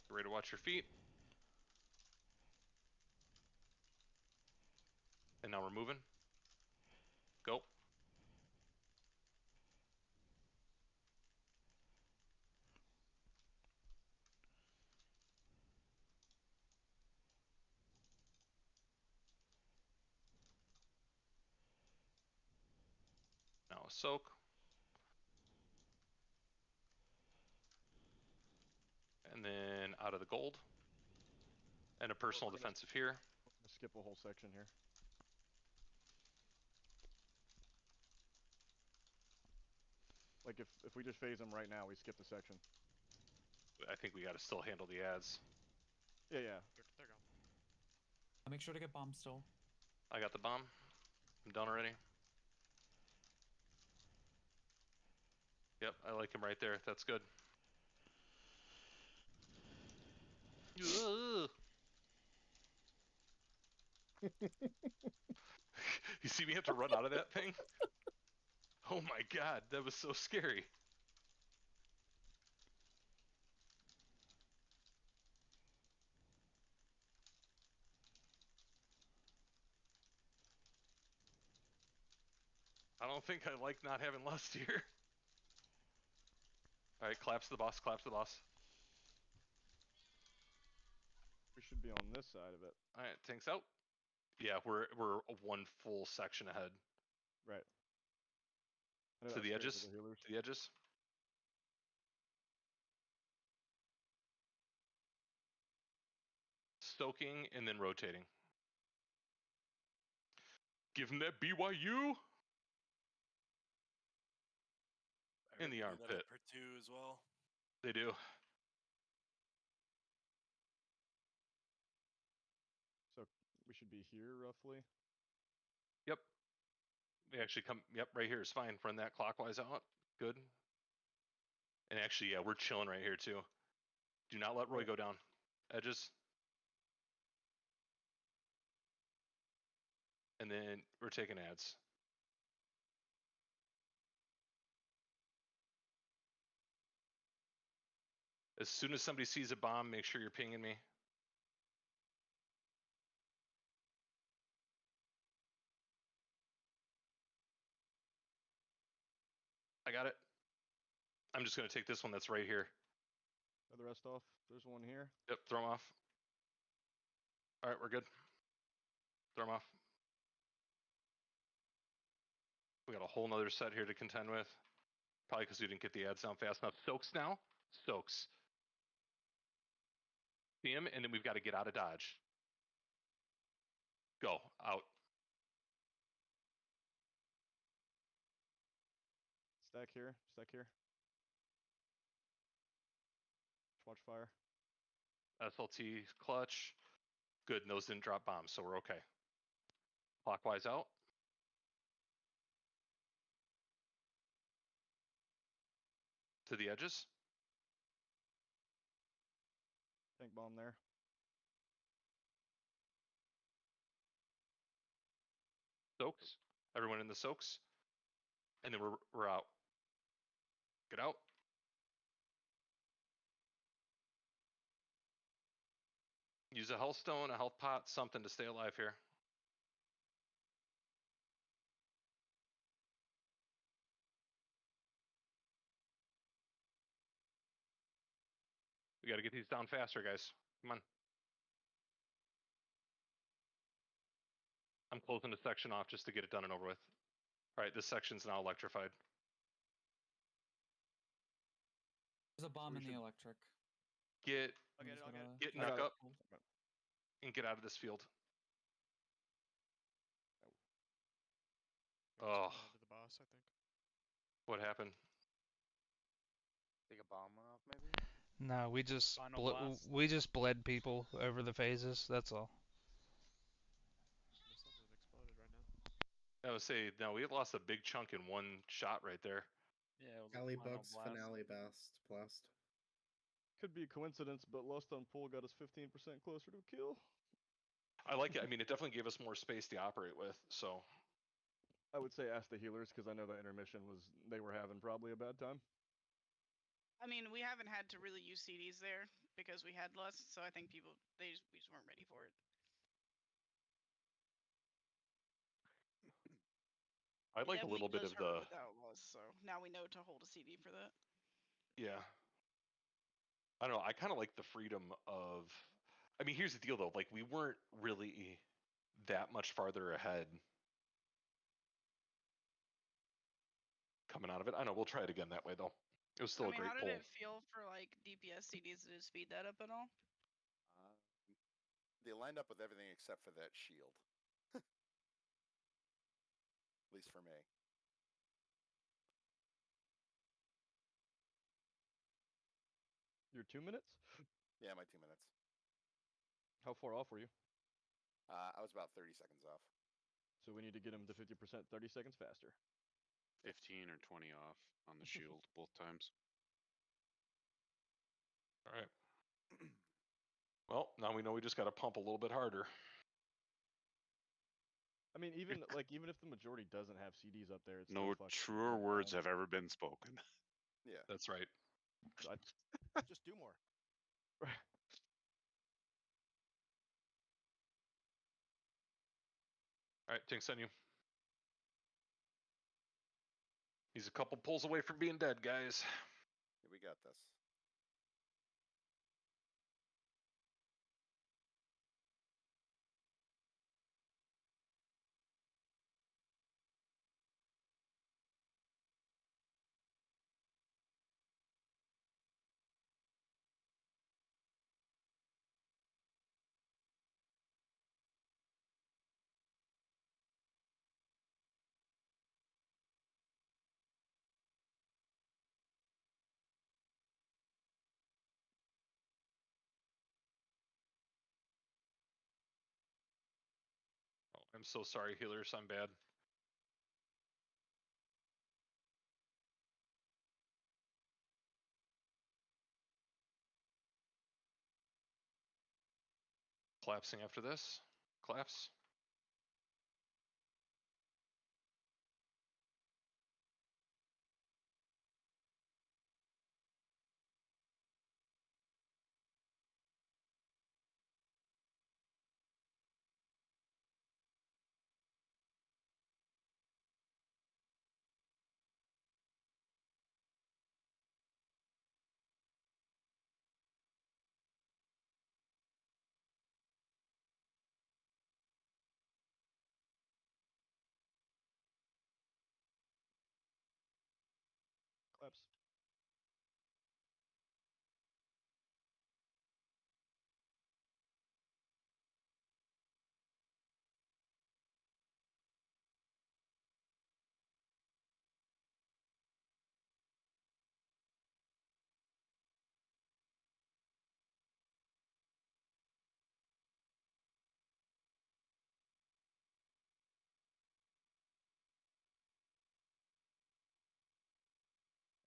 Get ready to watch your feet. And now we're moving. Go. Now a soak. And then out of the gold. And a personal defensive here. I'm gonna skip a whole section here. Like if we just phase them right now, we skip the section. I think we got to still handle the ads. Yeah, yeah. They're gone. I'll make sure to get bomb still. I got the bomb. I'm done already. Yep, I like him right there. That's good. You see me have to run out of that thing? Oh my god, that was so scary. I don't think I like not having lust here. Alright, collapse the boss, collapse the boss. We should be on this side of it. Alright, tanks out. Yeah, we're one full section ahead. Right. To the edges. To the edges. Stoking and then rotating. Give him that BYU. In the armpit. Per two as well. They do. So we should be here roughly. Yep. We actually come. Yep, right here is fine. Run that clockwise out. Good. And actually, yeah, we're chilling right here too. Do not let Roy go down. Edges. And then we're taking ads. As soon as somebody sees a bomb, make sure you're pinging me. I got it. I'm just going to take this one that's right here. Are the rest off? There's one here. Yep, throw them off. All right, we're good. Throw them off. We got a whole nother set here to contend with. Probably because we didn't get the ads down fast enough. Soaks now. Soaks. See him, and then we've got to get out of dodge. Go. Out. Stack here. Stack here. Watch fire. SLT clutch. Good, and those didn't drop bombs, so we're okay. Clockwise out. To the edges. Tank bomb there. Soaks. Everyone in the soaks. And then we're out. Get out. Use a health stone, a health pot, something to stay alive here. We got to get these down faster, guys. Come on. I'm closing the section off just to get it done and over with. All right, this section's now electrified. There's a bomb in the electric. Get knock up Oh. and get out of this field. Oh, To the boss, I think. what happened? Think a bomb went off, maybe? No, we just Final blast. we just bled people over the phases. That's all. Something exploded right now. I would say, no, we lost a big chunk in one shot right there. Yeah, it was a Alley final Bugs blast. finale blast. Could be a coincidence, but Lust on Pool got us 15% closer to a kill. I like it. I mean, it definitely gave us more space to operate with, so I would say ask the healers because I know the intermission they were having probably a bad time. I mean, we haven't had to really use CDs there because we had less, so I think we just weren't ready for it. I'd like a Definitely little bit does of hurt the with Outlaws, so now we know to hold a CD for that. yeah. I don't know. I kind of like the freedom of. I mean, here's the deal though. Like we weren't really that much farther ahead coming out of it. I don't know. We'll try it again that way though. It was still I a mean, great how did poll. it feel for like DPS CDs? Did it speed that up at all? They lined up with everything except for that shield. At least for me. Your 2 minutes? Yeah, my 2 minutes. How far off were you? I was about 30 seconds off. So we need to get him to 50%, 30 seconds faster. 15 or 20 off on the shield both times. All right. Well, now we know we just got to pump a little bit harder. I mean, even if the majority doesn't have CDs up there, it's No still fucking truer words have ever been spoken. Yeah. That's right. Just do more. All right, Tinks on you. He's a couple pulls away from being dead, guys. Yeah, we got this. Oh, I'm so sorry, healers. I'm bad. Collapsing after this. Collapse. Collapse.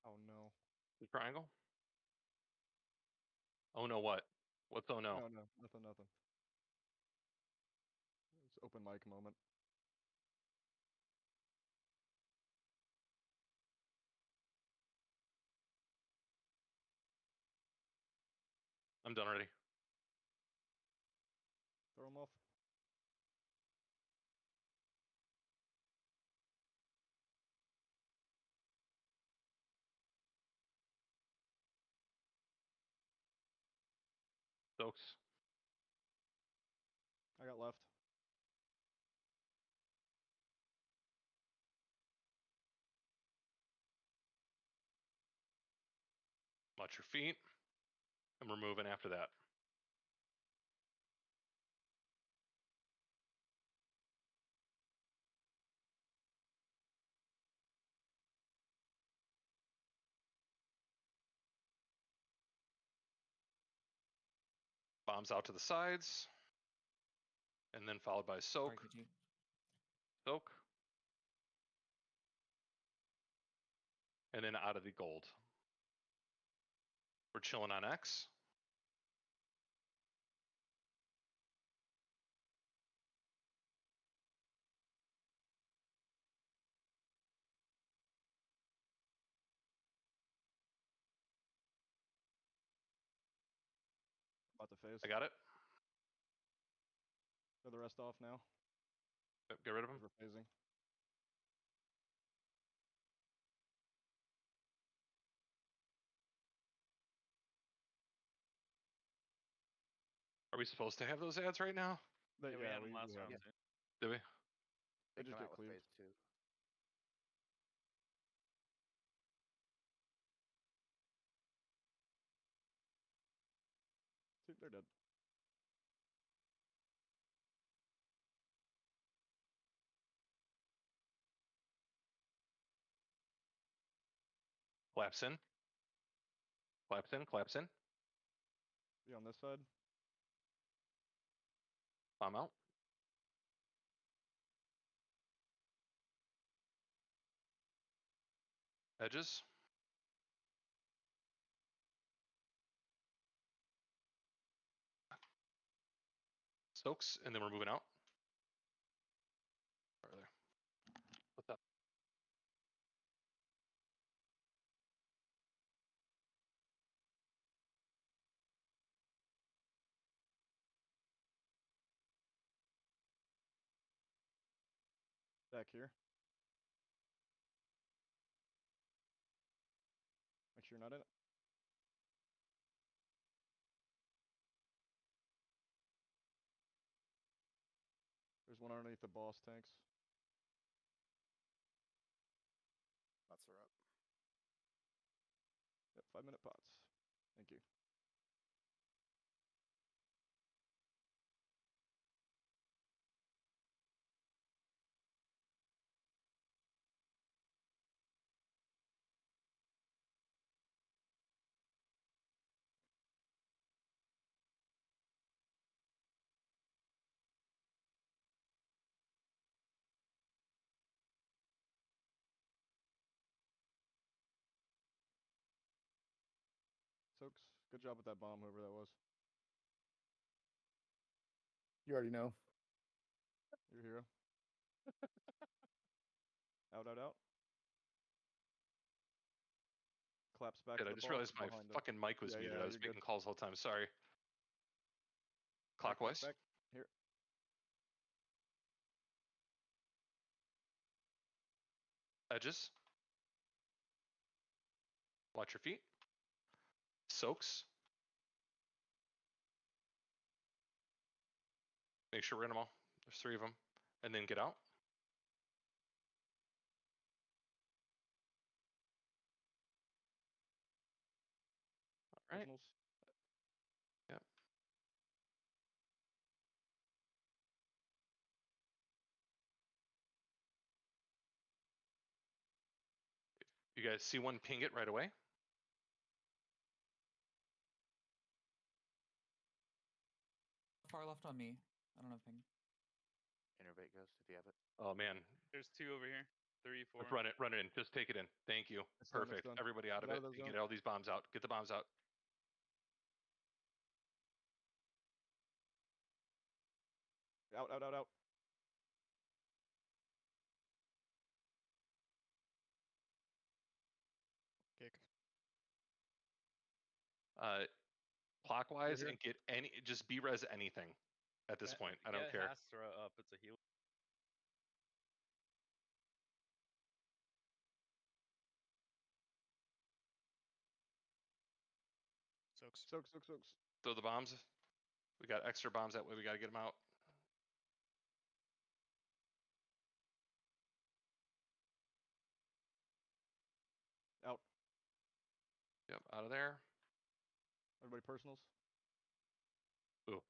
Oh no. The triangle. Oh no, what? What's oh no? No, nothing. It's open mic moment. I'm done already. Throw him off. Stokes. I got left. Watch your feet. And we're moving after that. Bombs out to the sides. And then followed by soak. RKG. Soak. And then out of the gold. We're chilling on X. the phase. I got it. Throw the rest off now. Yep, get rid of them. We're phasing. Are we supposed to have those ads right now? But, Yeah, we yeah, had them last we round have too. Did we? They They just come get out with cleaved. phase 2. See, they're dead. Collapse in. Collapse in. Collapse in. Be on this side. Bomb out. Edges. Soaks, and then we're moving out. Right there. What's up? Back here. Make sure you're not in it. There's one underneath the boss tanks. Pots are up. Yep, 5-minute pots. Thank you. Soaks, good job with that bomb, whoever that was. You already know. You're a hero. Out, out, out. Collapse back Good, to I the just boss realized my behind him. fucking mic was Yeah, muted. yeah, I was you're making good. calls the whole time. Sorry. Back, back, Clockwise. back. Here. Edges. Watch your feet. Soaks. Make sure we're in them all. There's 3 of them. And then get out. All right. Personals. Yep. You guys see one, ping it right away. Far left on me. I don't have ping. Innervate Ghost if you have it. Oh man, There's 2 over here. 3, 4. let's run it in. Just take it in. Thank you. It's done, it's Perfect. done. Everybody out of Get it. out of the And zone. get all these bombs out. Get the bombs out. Out, out, out, out. Kick. Clockwise here. and get any. Just B-res anything at this point. I don't care. Hastra up. It's a heal. Soaks. Soaks, soaks, soaks. Throw the bombs. We got extra bombs that way. We got to get them out. Out. Yep, out of there. Everybody personals. Ooh.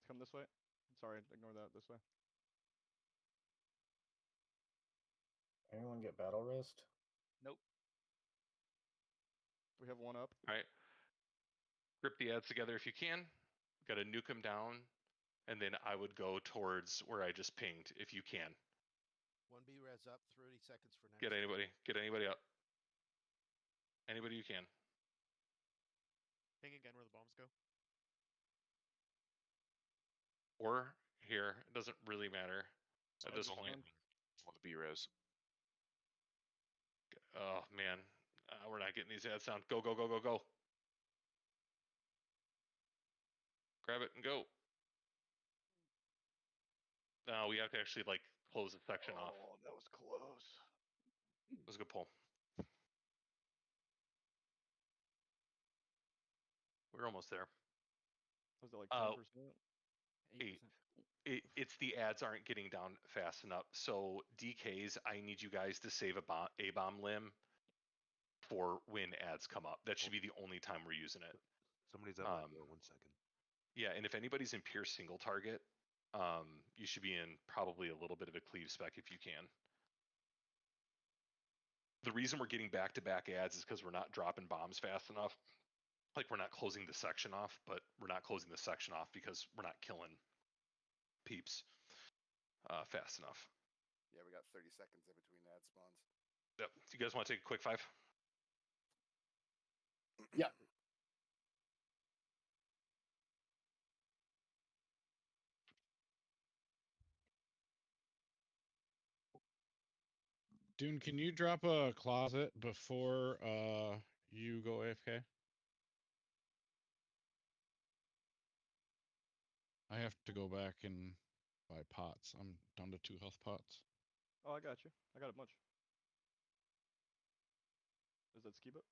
Come this way. Sorry, ignore that. This way. Anyone get battle wrist? Nope. We have one up. All right. Grip the ads together if you can. Got to nuke them down. And then I would go towards where I just pinged if you can. 1B res up, 30 seconds for next. Get anybody. Get anybody up. Anybody you can. Ping again where the bombs go. Or here. It doesn't really matter at this point. On the B-res. Oh man. We're not getting these ads down. Go, go, go, go, go. Grab it and go. No, we have to actually like close the section off. Oh, that was close. That was a good pull. We're almost there. Was it like 10%? 8. It's the ads aren't getting down fast enough. So DKs, I need you guys to save a bomb limb for when ads come up. That should be the only time we're using it. Somebody's at my door. 1 second. Yeah, and if anybody's in pure single target, you should be in probably a little bit of a cleave spec if you can. The reason we're getting back-to-back ads is because we're not dropping bombs fast enough. Like we're not closing the section off, but we're not closing the section off because we're not killing peeps fast enough. Yeah, we got 30 seconds in between ad spawns. Yep. Do you guys want to take a quick 5? Yeah. Dune, can you drop a closet before you go AFK? I have to go back and buy pots. I'm down to 2 health pots. Oh, I got you. I got a bunch. Is that Skiba?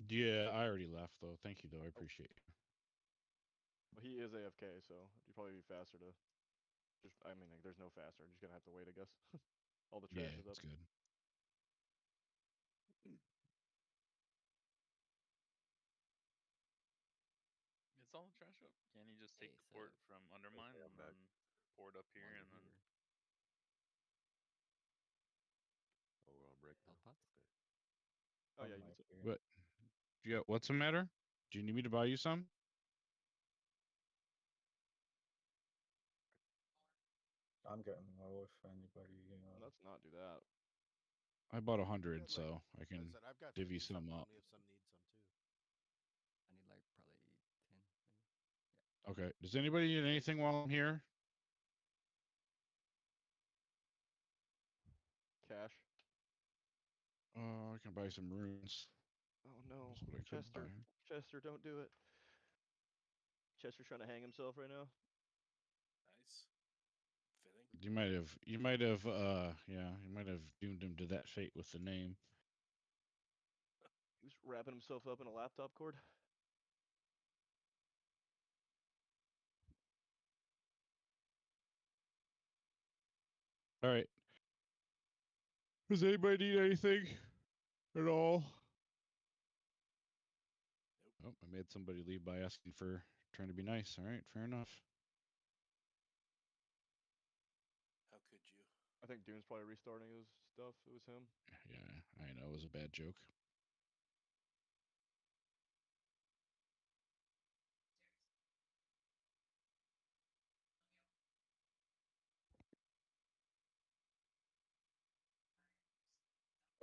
Yeah, I already left though. Thank you though. I appreciate it. Well, he is AFK, so you'd probably be faster to just. I mean, like, there's no faster. You're just gonna have to wait, I guess. All the trash Yeah, is up. it's good. It's all the trash up. Can't he just take the port from Undermine and then pour it up here and then? Oh, we're on break now. Okay. Oh yeah, you need to. What? Yeah, what's the matter? Do you need me to buy you some? I'm getting low if anybody, Let's not do that. I bought 100, so I can said, I've got divvy 50 some on up. me if some need some too. I need like probably 10 maybe. Okay. Does anybody need anything while I'm here? Cash. I can buy some runes. Oh no, That's what I could Chester. buy. Chester, don't do it. Chester's trying to hang himself right now. Nice. Fitting. You might have doomed him to that fate with the name. He was wrapping himself up in a laptop cord. All right. Does anybody need anything at all? Nope. Oh, I made somebody leave by asking for trying to be nice. All right, fair enough. How could you? I think Dune's probably restarting his stuff. It was him. Yeah, I know it was a bad joke.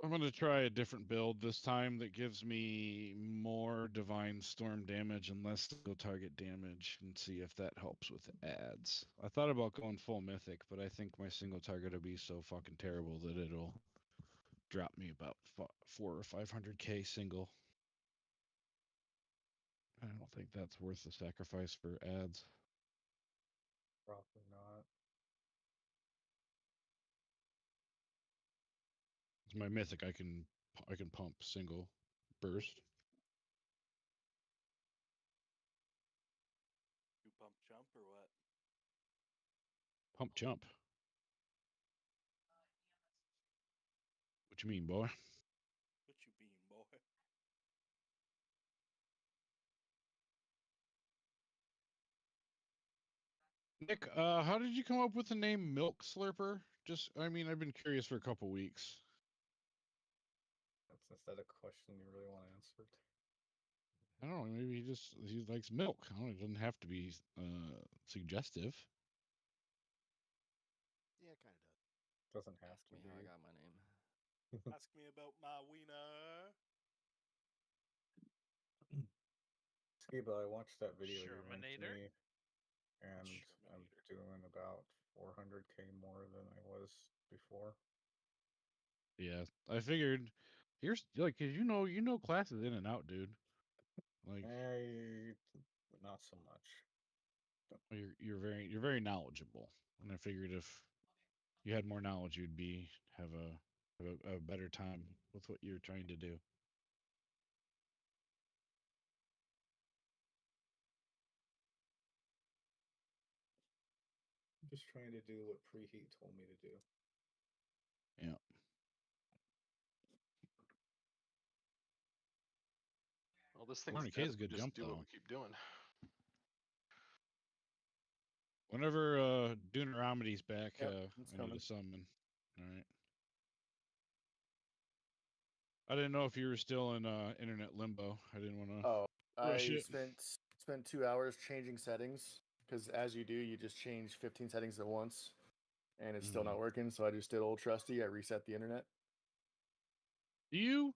I'm going to try a different build this time that gives me more Divine Storm damage and less single target damage and see if that helps with ads. I thought about going full mythic, but I think my single target will be so fucking terrible that it'll drop me about 400 or 500k single. I don't think that's worth the sacrifice for ads. Probably not. It's my mythic. I can pump single burst. You pump jump or what? Pump jump. What you mean, boy? What you mean, boy? Nick, how did you come up with the name Milk Slurper? I mean, I've been curious for a couple weeks. Is that a question you really want answered? I don't know. Maybe he likes milk. I don't know. It doesn't have to be suggestive. Yeah, kind of does. Doesn't have Ask to me be. how I got my name. Ask me about my wiener. Skiba, I watched that video you linked to Shermanator? me, and I'm doing about 400k more than I was before. Yeah, I figured. Here's like, 'cause you know classes in and out, dude. Like, Not so much. Well, you're very knowledgeable, and I figured if you had more knowledge, you'd have a better time with what you're trying to do. I'm just trying to do what Preheat told me to do. Yeah. Well, this thing's Horny dead. K is If a we good just jump do what though. we keep doing. Whenever Dunaromedy's back, Yep, I it's need coming. to summon. All right. I didn't know if you were still in internet limbo. I didn't want to Oh, rush I it. spent 2 hours changing settings because as you do, you just change 15 settings at once, and it's still not working. So I just did old trusty. I reset the internet. Do you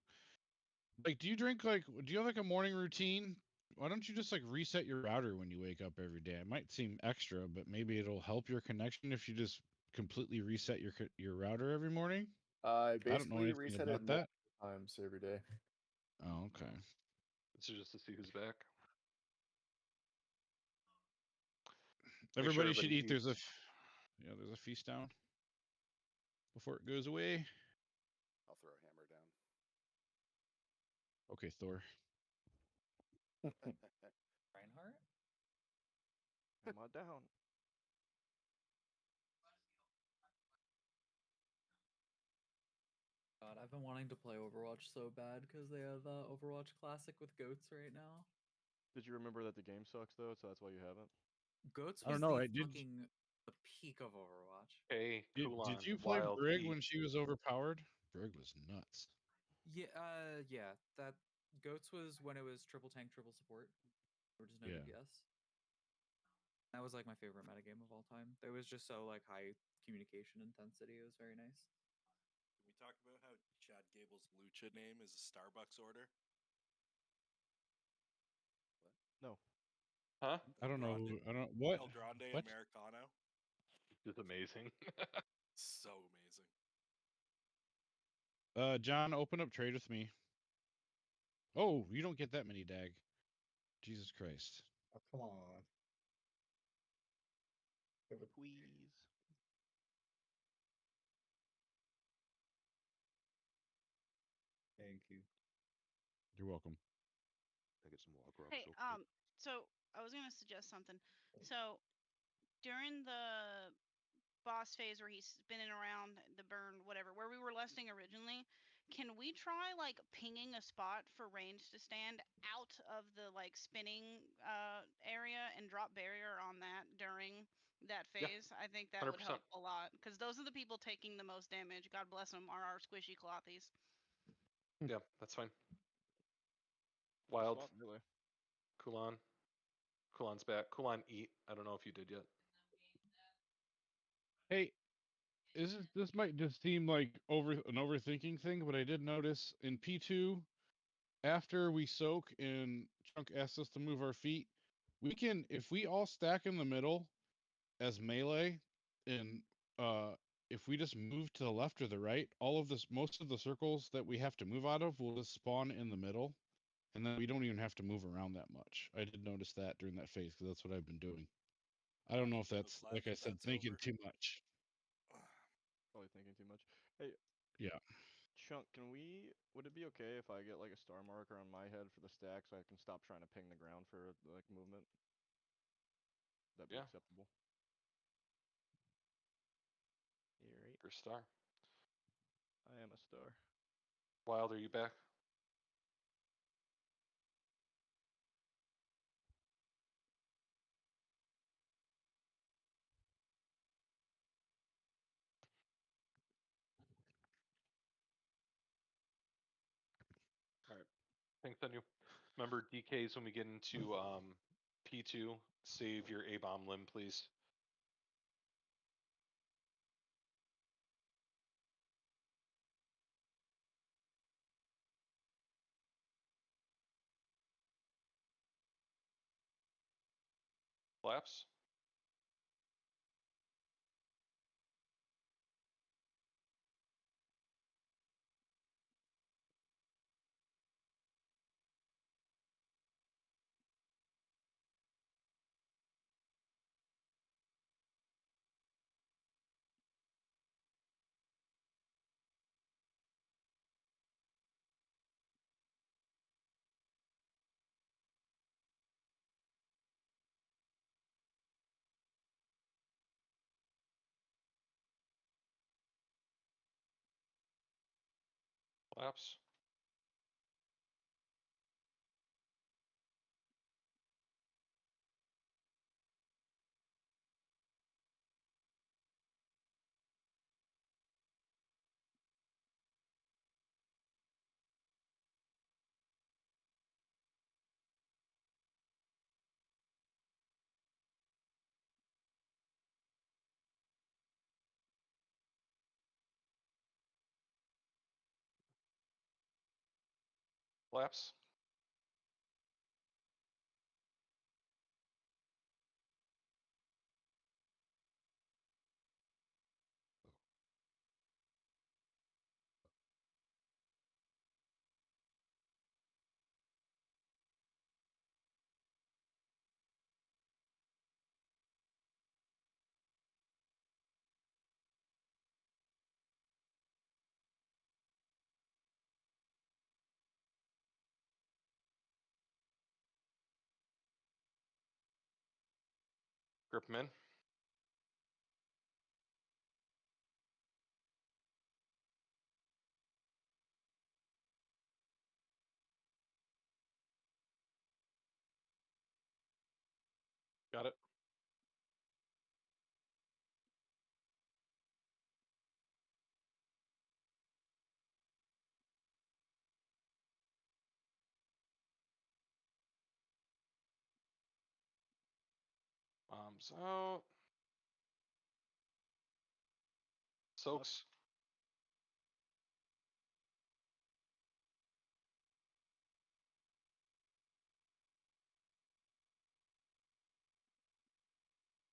do you drink do you have like a morning routine? Why don't you just like reset your router when you wake up every day? It might seem extra, but maybe it'll help your connection if you just completely reset your router every morning. I I don't know basically anything reset it about that. multiple times every day. Oh, okay. This is just to see who's back. Everybody should eat. eats. There's a feast down before it goes away. I'll throw a hammer down. Okay, Thor. Reinhardt? Am I down? God, I've been wanting to play Overwatch so bad because they have Overwatch Classic with goats right now. Did you remember that the game sucks though, so that's why you haven't? Goats I was don't know. the I did. fucking the peak of Overwatch. Hey, Did you play Wild Brig Heat. when she was overpowered? Brig was nuts. Yeah, that Goats was when it was triple tank, triple support, or just no Yeah. DPS. That was like my favorite metagame of all time. It was just so like high communication intensity. It was very nice. Can we talk about how Chad Gable's lucha name is a Starbucks order? No. Huh? I don't know. I don't what. El Grande What? Americano. It's amazing. So amazing. John, open up trade with me. Oh, you don't get that many dag. Jesus Christ. Oh, come on. Please. Thank you. You're welcome. I get some walk rocks. Hey, real quick. so I was gonna suggest something. So during the boss phase where he's spinning around the burn, whatever, where we were lusting originally, can we try like pinging a spot for range to stand out of the like spinning area and drop barrier on that during that Yeah, phase? I think that would 100%. help a lot because those are the people taking the most damage. God bless them, are our squishy clothies. Yeah, that's fine. Wild. Spot, really. Kulan. Kulan's back. Kulan eat. I don't know if you did yet. Hey, this might just seem like an overthinking thing, but I did notice in P2, after we soak and Chunk asks us to move our feet, we can, if we all stack in the middle as melee, and if we just move to the left or the right, most of the circles that we have to move out of will just spawn in the middle, and then we don't even have to move around that much. I did notice that during that phase because that's what I've been doing. I don't know if that's, like I said, thinking too much. Probably thinking too much. Hey. Yeah. Chunk, would it be okay if I get like a star marker on my head for the stack so I can stop trying to ping the ground for like movement? That'd be acceptable. You're right. You're a star. I am a star. Wild, are you back? Alright. Thanks on you. Remember DKs when we get into P2, save your A-bomb limb, please. Flaps? Collapse. Collapse. Grip him in. Got it. Bombs out. Soaks.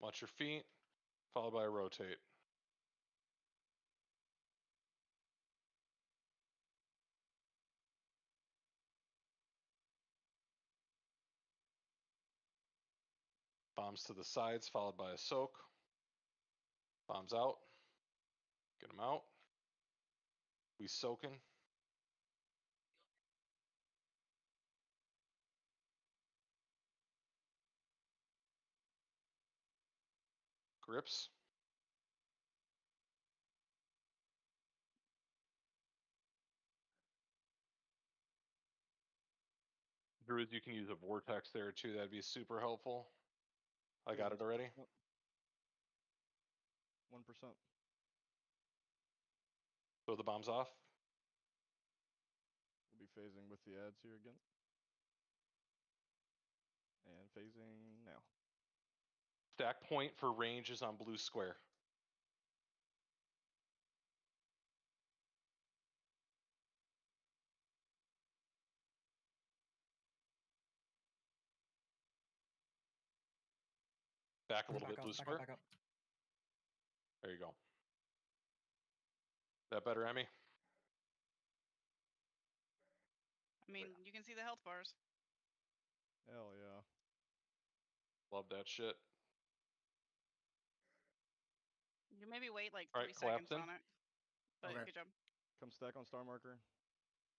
Watch your feet, followed by a rotate. Bombs to the sides, followed by a soak. Bombs out. Get them out. We soaking. Grips. Druid, you can use a vortex there too. That'd be super helpful. I got it already. 1%. Throw the bombs off. We'll be phasing with the ads here again. And phasing now. Stack point for range is on blue square. Back a little bit, blue square. Back up. There you go. That better, Emmy? I mean, you can see the health bars. Hell yeah. Love that shit. You maybe wait like All 3 right, seconds collapse in. on it. But Okay. good job. Come stack on star marker.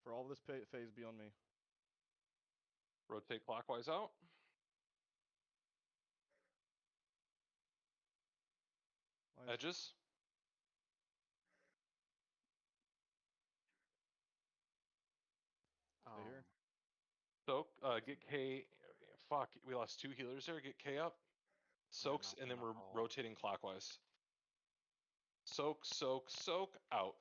For all this phase, be on me. Rotate clockwise out. Edges. Stay here. Soak. Get K. Fuck, we lost 2 healers there. Get K up. Soaks, and then we're rotating clockwise. Soak, soak, soak, out.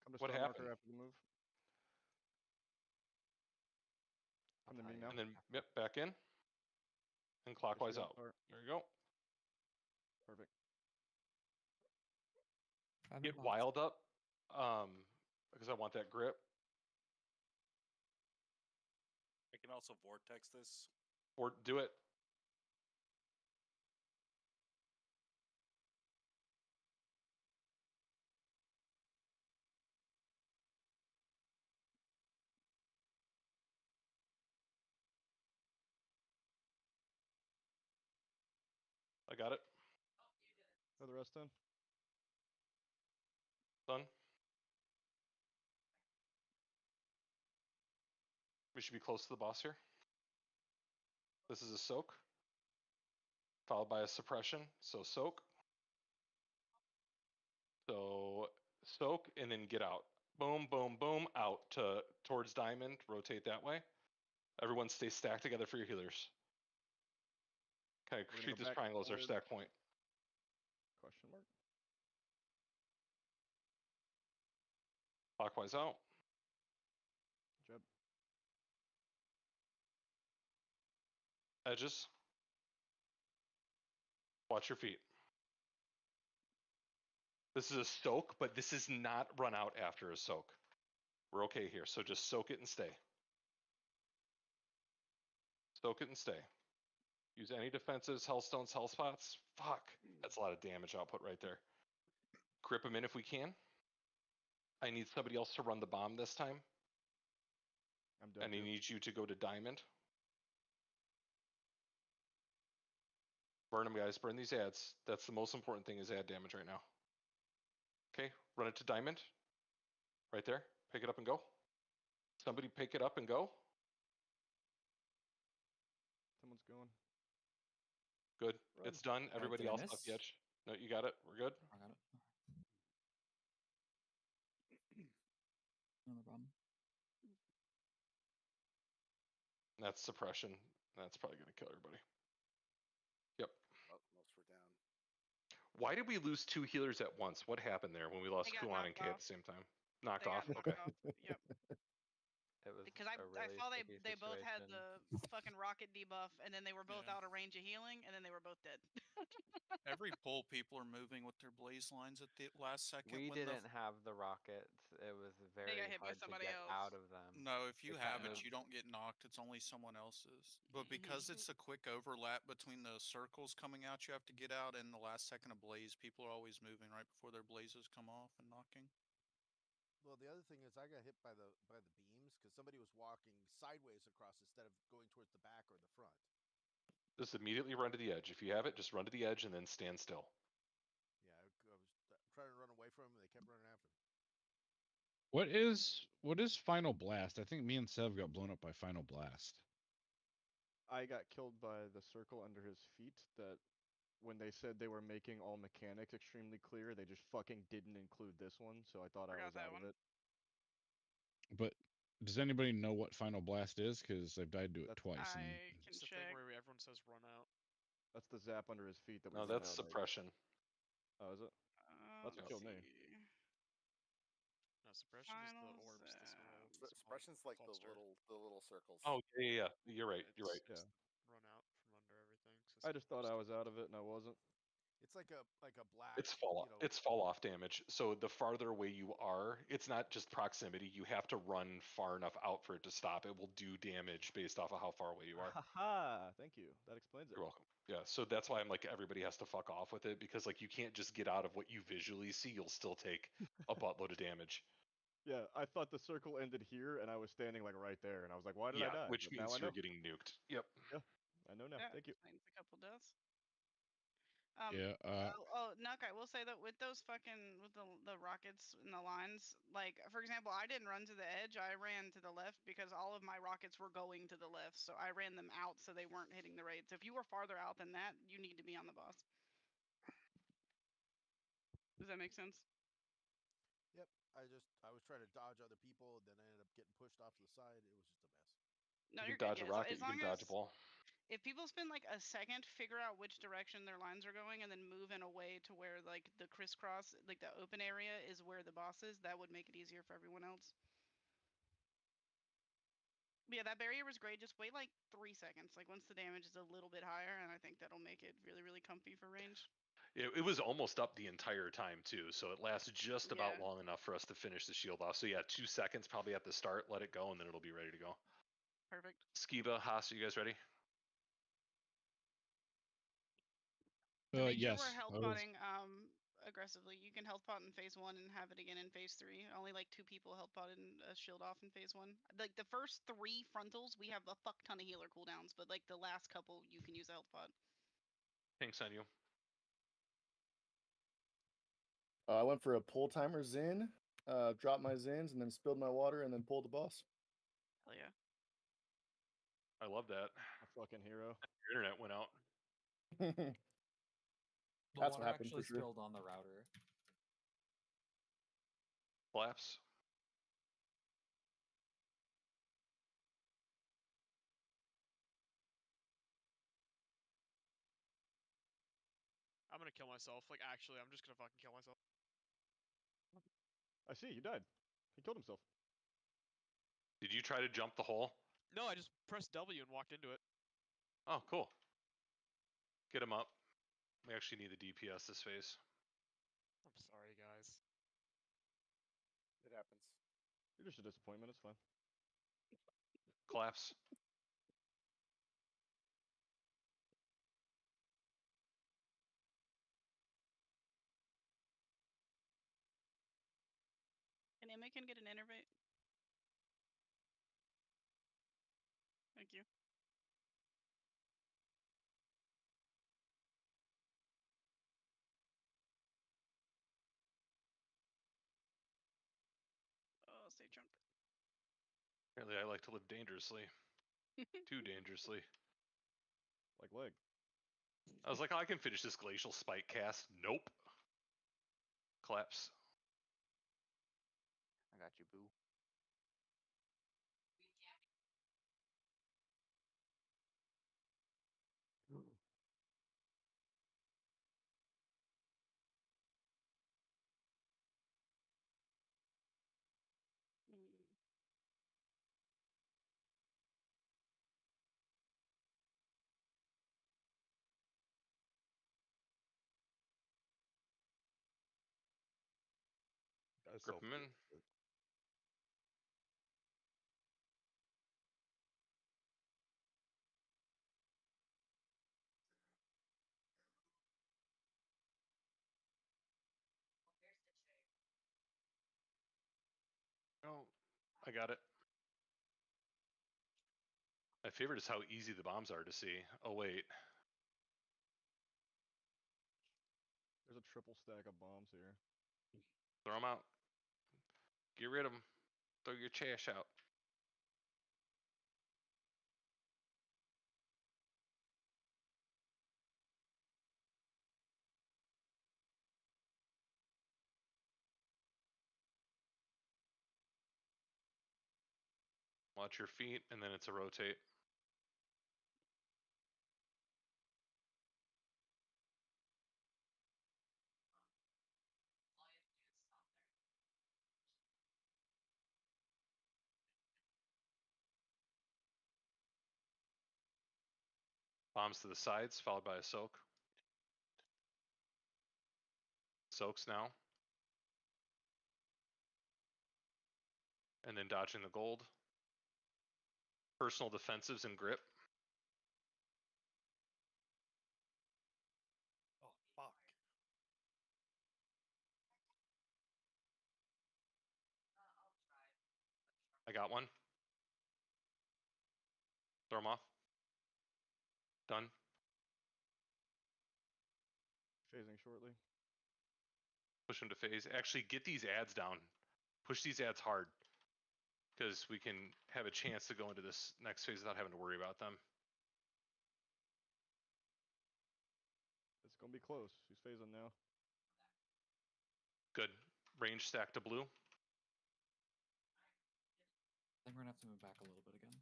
Come to What star happened? marker after the move. Come to me now. And then yep, back in. And clockwise Just out. start. There you go. Perfect. Get wild up. Because I want that grip. I can also vortex this. Or do it. I got it. Throw the rest in. Done. We should be close to the boss here. This is a soak. Followed by a suppression. So soak. So soak and then get out. Boom, boom, boom, out towards diamond. Rotate that way. Everyone stay stacked together for your healers. Okay, We're gonna treat go this back triangle as our forward. stack point. Question mark. Clockwise out. Jeb. Edges. Watch your feet. This is a soak, but this is not run out after a soak. We're okay here, so just soak it and stay. Soak it and stay. Use any defenses, hellstones, hell spots. Fuck, that's a lot of damage output right there. Grip them in if we can. I need somebody else to run the bomb this time. I'm done. And I need you to go to diamond. Burn them, guys. Burn these ads. That's the most important thing is ad damage right now. Okay, run it to diamond. Right there. Pick it up and go. Somebody pick it up and go. Someone's going. Good. Run. It's done. Everybody did I else miss? off the edge. No, you got it. We're good. I got it. No problem. That's suppression. That's probably going to kill everybody. Yep. Oh, most were down. Why did we lose 2 healers at once? What happened there when we lost They got Kuan and knocked K at off. the same time? Knocked They off? got Okay. knocked off. Yep. It was Because I really saw they sticky both had situation. the fucking rocket debuff, and then they were both Yeah. out of range of healing, and then they were both dead. Every pull, people are moving with their blaze lines at the last second. We when didn't have the rockets. It was very got hit by hard to somebody get else. out of them. No, if you They have kind it, of- you don't get knocked. It's only someone else's. But because it's a quick overlap between the circles coming out, you have to get out in the last second of blaze. People are always moving right before their blazes come off and knocking. Well, the other thing is I got hit by the beams because somebody was walking sideways across instead of going towards the back or the front. Just immediately run to the edge. If you have it, just run to the edge and then stand still. Yeah, I was trying to run away from them, and they kept running after me. What is Final Blast? I think me and Sev got blown up by Final Blast. I got killed by the circle under his feet that when they said they were making all mechanics extremely clear, they just fucking didn't include this one, so I thought I Forgot was that out one. of it. But does anybody know what Final Blast is? Because I've died to it twice. And I can It's the check. thing where everyone says run out. That's the zap under his feet that we No, ran that's out of. suppression. Oh, is it? That's what Let's killed me. see. No, suppression is Final the orbs. The small, Suppression's like cluster. the little circles. Oh, yeah. You're right. You're right. It's Yeah. Run out from under everything. I just thought I was out of it and I wasn't. It's like a black. It's fall off. You know, It's fall off damage. So the farther away you are, it's not just proximity. You have to run far enough out for it to stop. It will do damage based off of how far away you are. Haha, thank you. That explains it. You're welcome. Yeah, so that's why I'm like everybody has to fuck off with it because like you can't just get out of what you visually see. You'll still take a buttload of damage. Yeah, I thought the circle ended here and I was standing like right there and I was like, why did I die? Which But now means I know. you're getting nuked. Yep. I know now. Yeah, Thank you. explains a couple deaths. yeah, Nuck, I will say that with those fucking with the rockets and the lines, like for example, I didn't run to the edge. I ran to the left because all of my rockets were going to the left, so I ran them out so they weren't hitting the raid. So if you were farther out than that, you need to be on the boss. Does that make sense? Yep. I was trying to dodge other people, and then I ended up getting pushed off to the side. It was just a mess. No, You you're can good. dodge a Yeah, rocket. as You can long dodge a as ball. if people spend like a second to figure out which direction their lines are going and then move in a way to where like the crisscross, like the open area is where the boss is, that would make it easier for everyone else. But yeah, that barrier was great. Just wait like 3 seconds. Like once the damage is a little bit higher, and I think that'll make it really, really comfy for range. It was almost up the entire time too, so it lasted just about Yeah. long enough for us to finish the shield off. So yeah, 2 seconds probably at the start. Let it go, and then it'll be ready to go. Perfect. Skiba, Haas, are you guys ready? To make yes. sure we're health I was- potting aggressively, you can health pot in phase 1 and have it again in phase 3. Only like 2 people health pot in shield off in phase 1. Like the first 3 frontals, we have a fuck ton of healer cooldowns, but like the last couple, you can use a health pot. Thanks on you. I went for a pull timer Zin, dropped my Zins, and then spilled my water, and then pulled the boss. Hell yeah. I love that. A fucking hero. Your internet went out. The That's water what happened actually for sure. spilled on the router. Collapse. I'm gonna kill myself. Like, actually, I'm just gonna fucking kill myself. I see, you died. He killed himself. Did you try to jump the hole? No, I just pressed W and walked into it. Oh, cool. Get him up. We actually need the DPS this phase. I'm sorry, guys. It happens. You're just a disappointment, it's fine. Collapse. Can Imogen get an innervate? Thank you. Oh, stay trumpet. Apparently I like to live dangerously. Too dangerously. Like leg. I was like, oh, I can finish this Glacial Spike cast. Nope. Collapse. I got you, boo. That's Grip him in. Oh, I got it. My favorite is how easy the bombs are to see. Oh, wait. There's a triple stack of bombs here. Throw them out. Get rid of them. Throw your trash out. Watch your feet, and then it's a rotate. Bombs to the sides, followed by a soak. Soaks now. And then dodging the gold. Personal defensives and grip. Oh, fuck. I got one. Throw them off. Done. Phasing shortly. Push them to phase. Actually, get these ads down. Push these ads hard. Because we can have a chance to go into this next phase without having to worry about them. It's gonna be close. He's phasing now. Good. Range stack to blue. I think we're gonna have to move back a little bit again.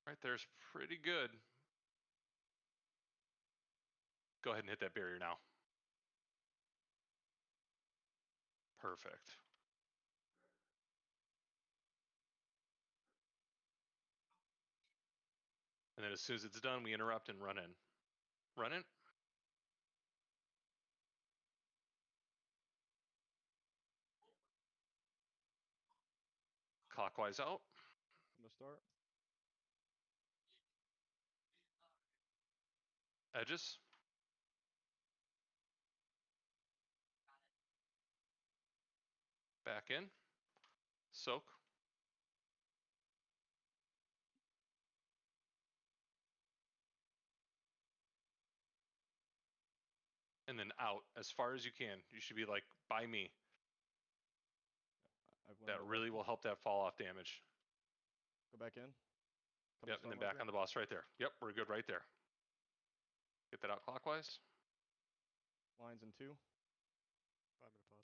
But Right there's pretty good. Go ahead and hit that barrier now. Perfect. And then as soon as it's done, we interrupt and run in. Run in. Clockwise out. From the start. Edges. Back in. Soak. And then out as far as you can. You should be like, by me. That really will help that fall off damage. Go back in. Come Yep, and then back on the boss right there. Yep, we're good right there. Get that out clockwise. Lines in 2. 5-minute pause.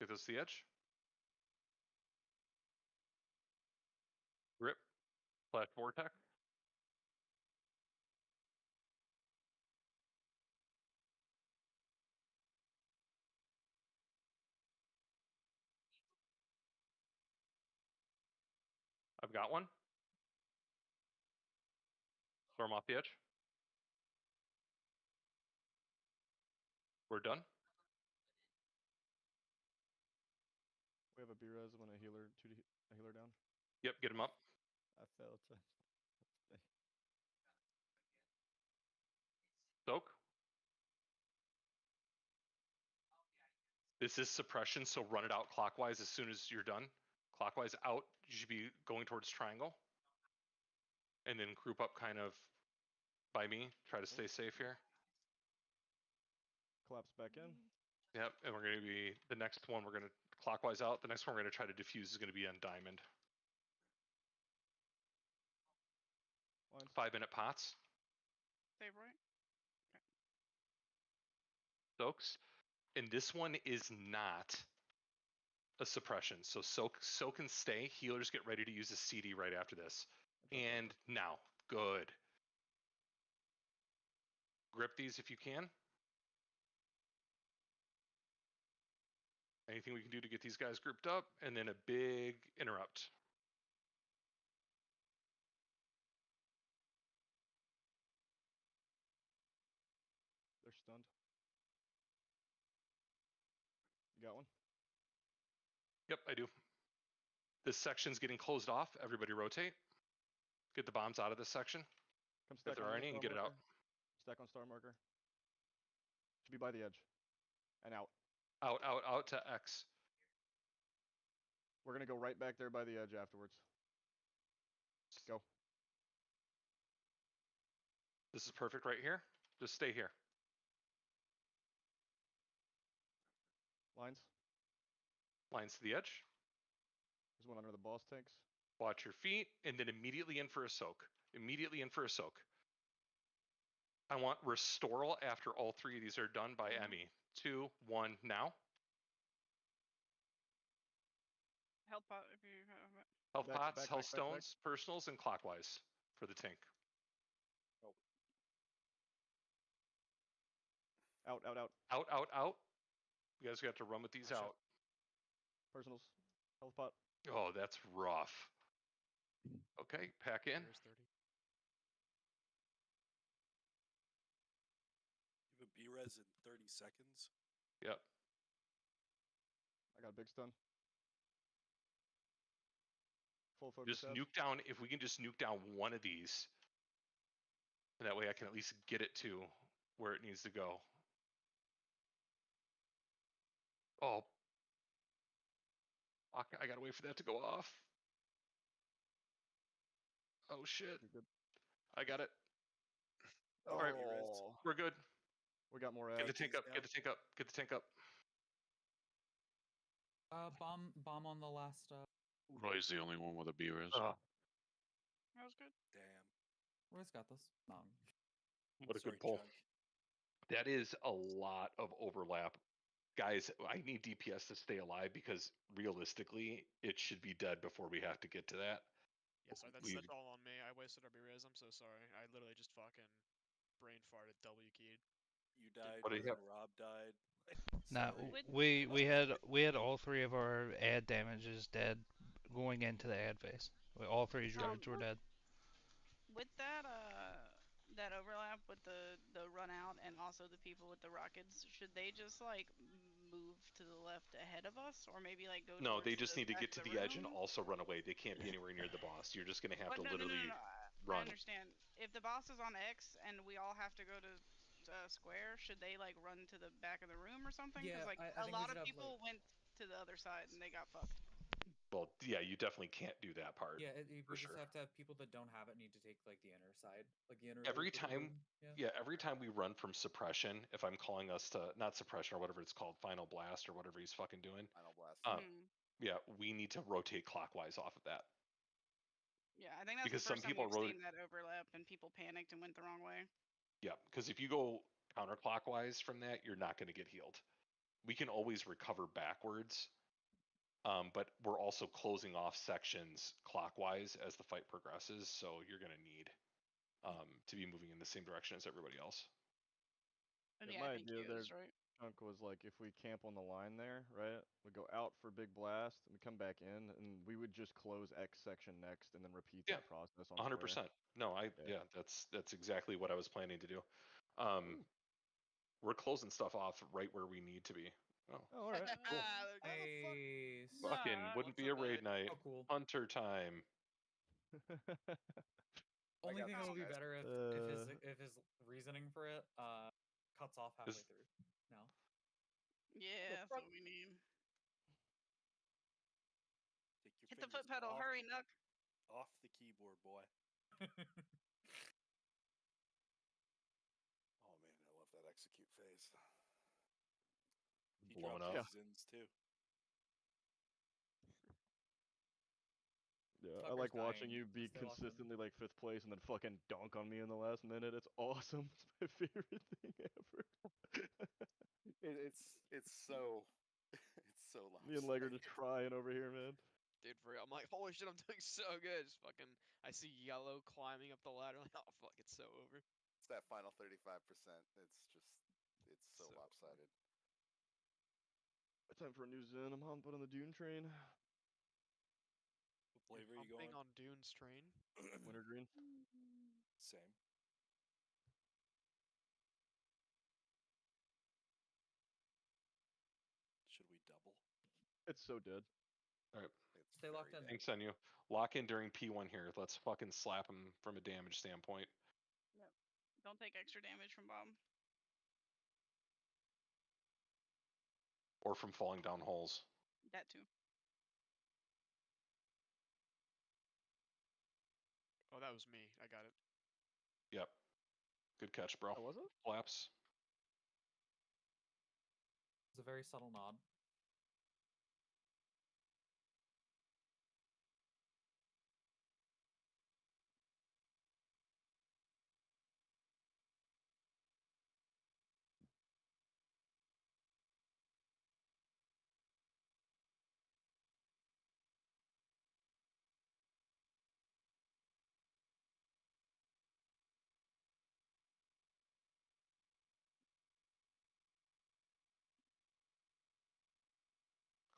Get those to the edge. Grip. Flash vortex. I've got one. Throw him off the edge. We're done. We have a B-res when a healer, a healer down. Yep, get him up. I failed to. Soak. This is suppression, so run it out clockwise as soon as you're done. Clockwise out, you should be going towards triangle. And then group up kind of by me. Try to stay safe here. Collapse back in. Yep, and we're going to be, the next one we're going to clockwise out. The next one we're going to try to diffuse is going to be on diamond. Lines. 5-minute pots. Save right. Soaks. And this one is not a suppression. So soak and stay. Healers get ready to use a CD right after this. And now, good. Grip these if you can. Anything we can do to get these guys grouped up, and then a big interrupt. They're stunned. You got one? Yep, I do. This section's getting closed off. Everybody rotate. Get the bombs out of this section. Come If stack there on are the any, and star get it out. marker. Stack on star marker. Should be by the edge. And out. Out to X. We're gonna go right back there by the edge afterwards. Go. This is perfect right here. Just stay here. Lines. Lines to the edge. There's one under the boss tanks. Watch your feet, and then immediately in for a soak. Immediately in for a soak. I want restoral after all three of these are done by Emmy. 2, 1, now. Health pot if you have it. Health Back, pots, back, health back, back, back. stones, personals, and clockwise for the tank. Out. Out. You guys got to run with these out. Personals. Health pot. Oh, that's rough. Okay, pack in. Here's 30. You have a B-res in 30 seconds. Yep. I got a big stun. Full focus. Just nuke down, if we can just nuke down one of these. And that way I can at least get it to where it needs to go. Oh. Fuck, I gotta wait for that to go off. Oh shit. I got it. All right, we're good. We got more Get the ads. tank up, get the tank up, get the tank up. Bomb on the last. Roy's the only one with a B-res. That was good. Damn. Roy's got this. No. What a good pull. That is a lot of overlap. Guys, I need DPS to stay alive because realistically, it should be dead before we have to get to that. Yeah, sorry, that's all on me. I wasted our B-res. I'm so sorry. I literally just fucking brain farted, W keyed. You died. What do you have? Rob died. No, Sorry. we had all three of our ad damages dead going into the ad phase. All three druids were dead. With that overlap with the run out and also the people with the rockets, should they just like move to the left ahead of us, or maybe like go? No, they towards just the need to back get to of the edge and room? also run away. They can't be anywhere near the boss. You're just gonna have But to no, literally I run. understand. If the boss is on X and we all have to go to square, should they like run to the back of the room or something? Yeah, like I a think we lot should of have, people went to the other side and they got fucked. Well, yeah, you definitely can't do that part. Yeah, we for just sure. have to have people that don't have it need to take like the inner side, like the inner. Every loop of the time, room. yeah, every time we run from suppression, if I'm calling us to not suppression or whatever it's called, final blast or whatever he's fucking doing. Final blast. Yeah, we need to rotate clockwise off of that. Yeah, I think that's Because the some first time people we've seen that overlap and people panicked and went the wrong way. Yeah, because if you go counterclockwise from that, you're not going to get healed. we can always recover backwards, but we're also closing off sections clockwise as the fight progresses. So you're gonna need to be moving in the same direction as everybody else. And Yeah, yeah, my I think idea he there, is right. Chunk, was like if we camp on the line there, right? We go out for big blast, and we come back in, and we would just close X section next, and then repeat Yeah, that process on 100%. square. No, Yeah. that's exactly what I was planning to do. We're closing stuff off right where we need to be. Oh, all right. Cool. Nice. Fucking wouldn't be a raid night. Oh, cool. Hunter time. Only got thing that this, would be guys. better if his reasoning for it cuts off halfway Is- through. No. Yeah, that's what we need. Take your Hit the fingers foot pedal, off- hurry, Nook. Off the keyboard, boy. Oh man, I love that execute phase. He Blowing drops up. his zins too. Yeah, I Tucker's like watching dying. you be Stay locked in. consistently like 5th place and then fucking dunk on me in the last minute. It's awesome. It's my favorite thing ever. It's so it's so Me and Leg are just lopsided. crying over here, man. Dude, for real. I'm like, holy shit, I'm doing so good. Just fucking, I see yellow climbing up the ladder. Like, oh fuck, it's so over. It's that final 35%. It's so So lopsided. Time for a new Zen. I'm hopping on the Dune train. What flavor are you Humping going? on Dune's train. Wintergreen. Same. Should we double? It's so dead. All right. Stay locked in. Thanks on you. Lock in during P1 here. Let's fucking slap him from a damage standpoint. Yep. Don't take extra damage from Bob. Or from falling down holes. That too. Oh, that was me. I got it. Yep. Good catch, bro. Oh, was it? Flaps. It's a very subtle nod.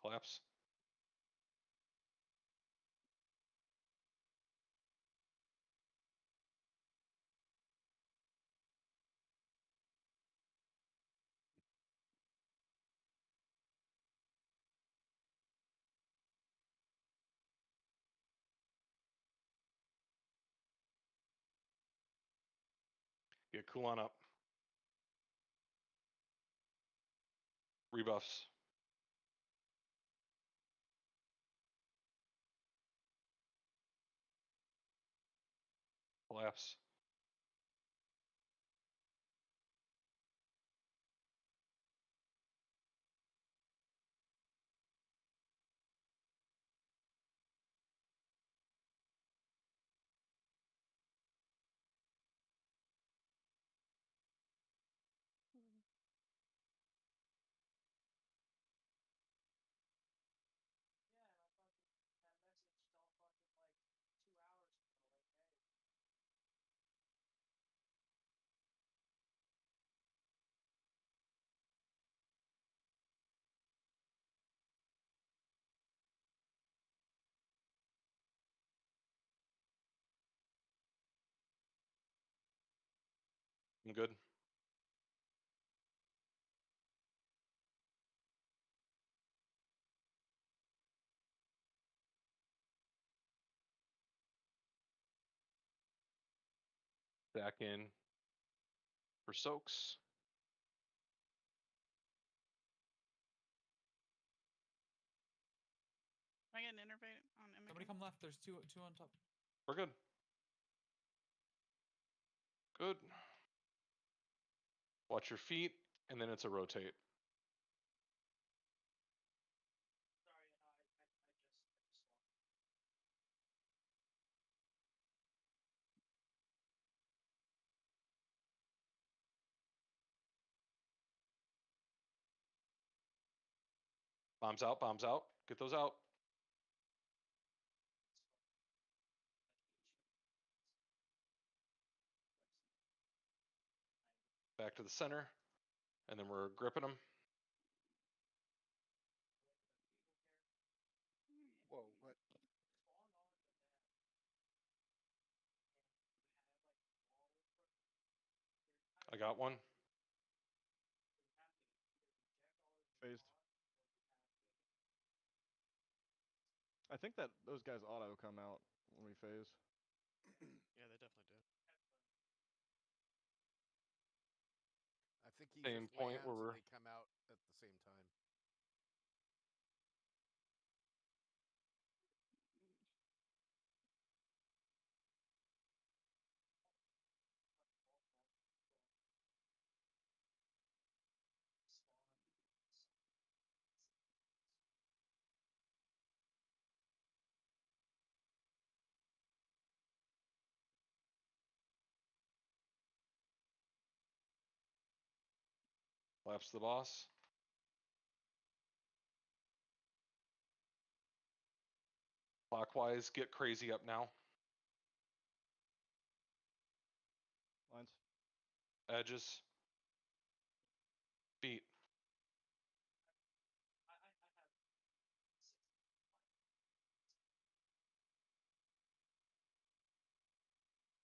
Collapse. Get cool on up. Rebuffs. Collapse. I'm good. Back in for soaks. I get an innervate on Imogen. Somebody come left. There's two on top. We're good. Good. Watch your feet, and then it's a rotate. Bombs out, bombs out. Get those out. Back to the center. And then we're gripping them. Whoa, what? I got one. Phased. I think that those guys auto come out when we phase. Yeah, they definitely do. I think he Same just point lands where and we're. they come out at the same time. Collapse the boss. Clockwise, get crazy up now. Lines. Edges. Feet.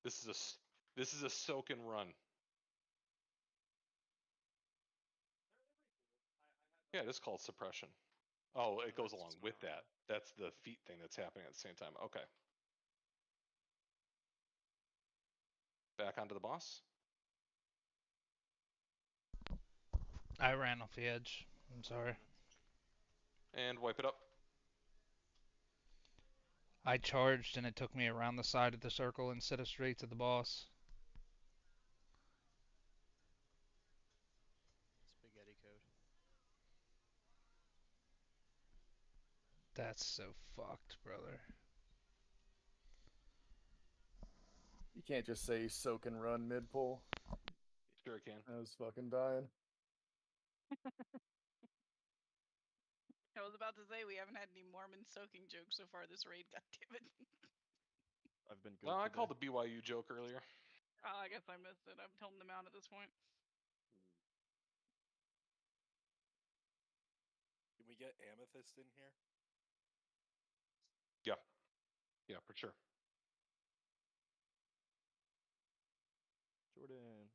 This is a soak and run. Yeah, it is called suppression. Oh, it goes along with that. That's the feet thing that's happening at the same time. Okay. Back onto the boss. I ran off the edge. I'm sorry. And wipe it up. I charged and it took me around the side of the circle instead of straight to the boss. Spaghetti code. That's so fucked, brother. You can't just say soak and run mid pull. Sure can. I was fucking dying. I was about to say we haven't had any Mormon soaking jokes so far this raid. God damn it! I've been good. Well, I today. called the BYU joke earlier. Oh, I guess I missed it. I've toned them out at this point. Can we get Amethyst in here? Yeah. Yeah, for sure. Jordan.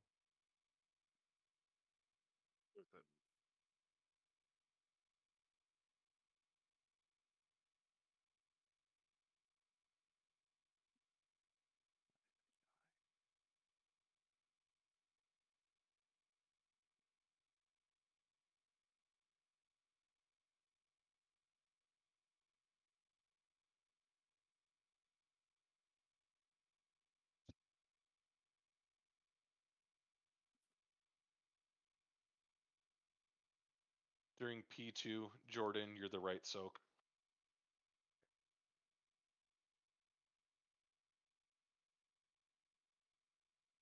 During P2, Jordan, you're the right soak.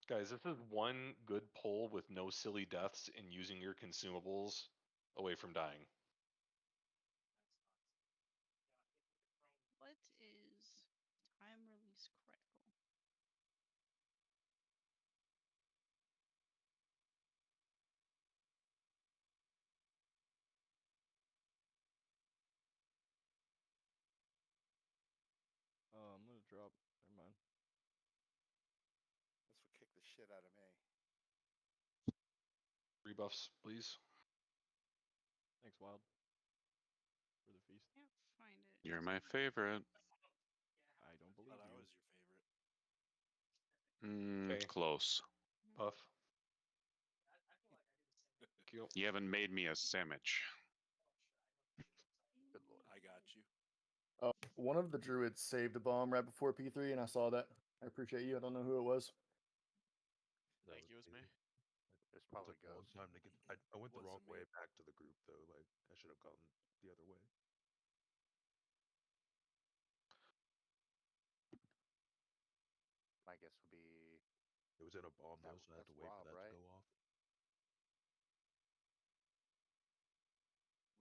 Guys, this is one good pull with no silly deaths in using your consumables away from dying. What is time release critical? I'm gonna drop. Never mind. This would kick the shit out of me. Rebuffs, please. Thanks, Wild. For the feast. Can't find it. You're my favorite. I don't believe Thought I you. was your favorite. Okay. Close. Buff. You haven't made me a sandwich. Good lord. I got you. One of the druids saved a bomb right before P3, and I saw that. I appreciate you. I don't know who it was. Thank you, it was me. It's probably a long time to get. I went the wrong way back to the group though. Like I should have gone the other way. My guess would be. It was in a bomb though, so I had to wait for that right? to go off.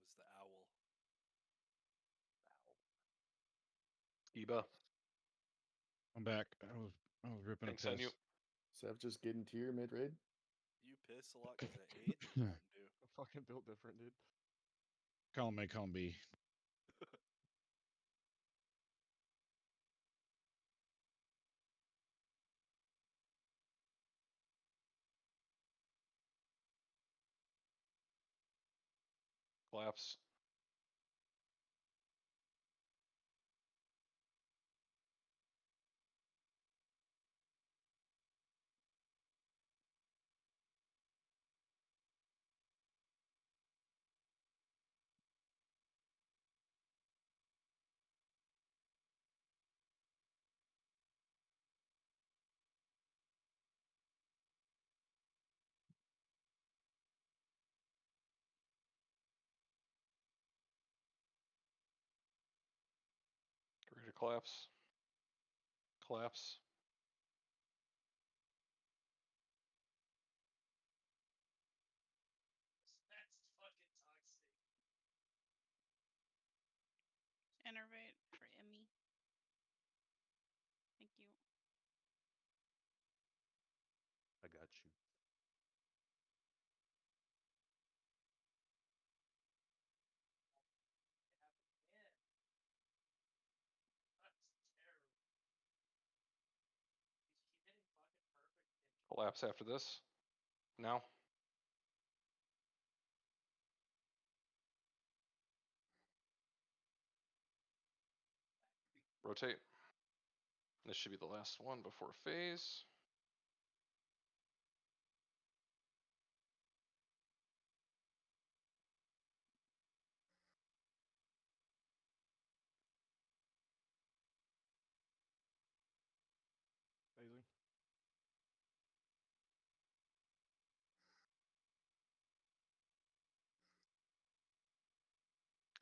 Was the owl. Eba. I'm back. I was ripping Thanks a on piss. you. Seth just getting tier mid raid. You piss a lot because of age or Mountain Dew? Fucking built different, dude. Column A, column B. Collapse. Get ready to collapse. Collapse. That's fucking toxic. Innervate for Emmy. Thank you. I got you. Collapse after this. Now. Rotate. This should be the last one before phase. Phasing.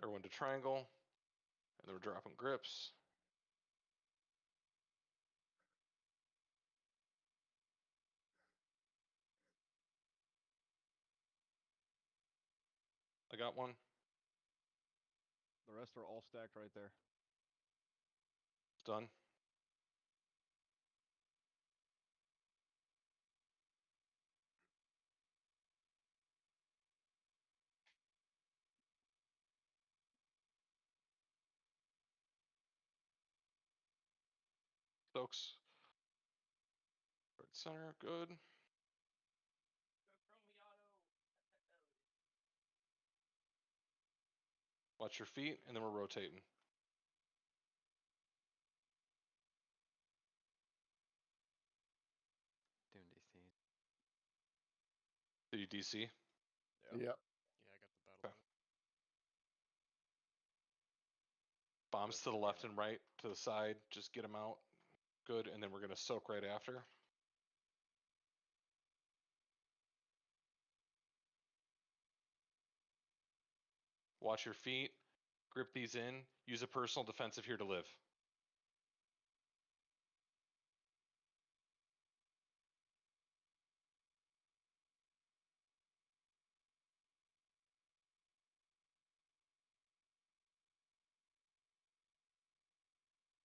Everyone to triangle. And then we're dropping grips. I got one. The rest are all stacked right there. Done. Stokes. Right center, good. Watch your feet, and then we're rotating. Doing DC. Did you DC? Yep. Yeah, I got the battle. Okay. Bombs to the left and right, to the side. Just get them out. Good, and then we're gonna soak right after. Watch your feet. Grip these in. Use a personal defensive here to live.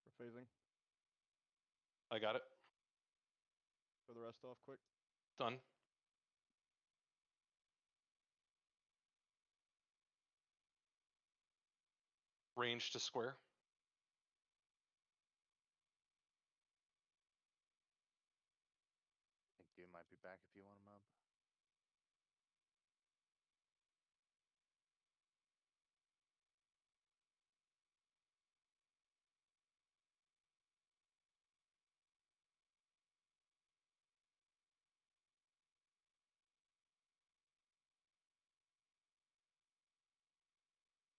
For phasing. I got it. For the rest off quick. Done. Range to square. I think Doom might be back if you want him up.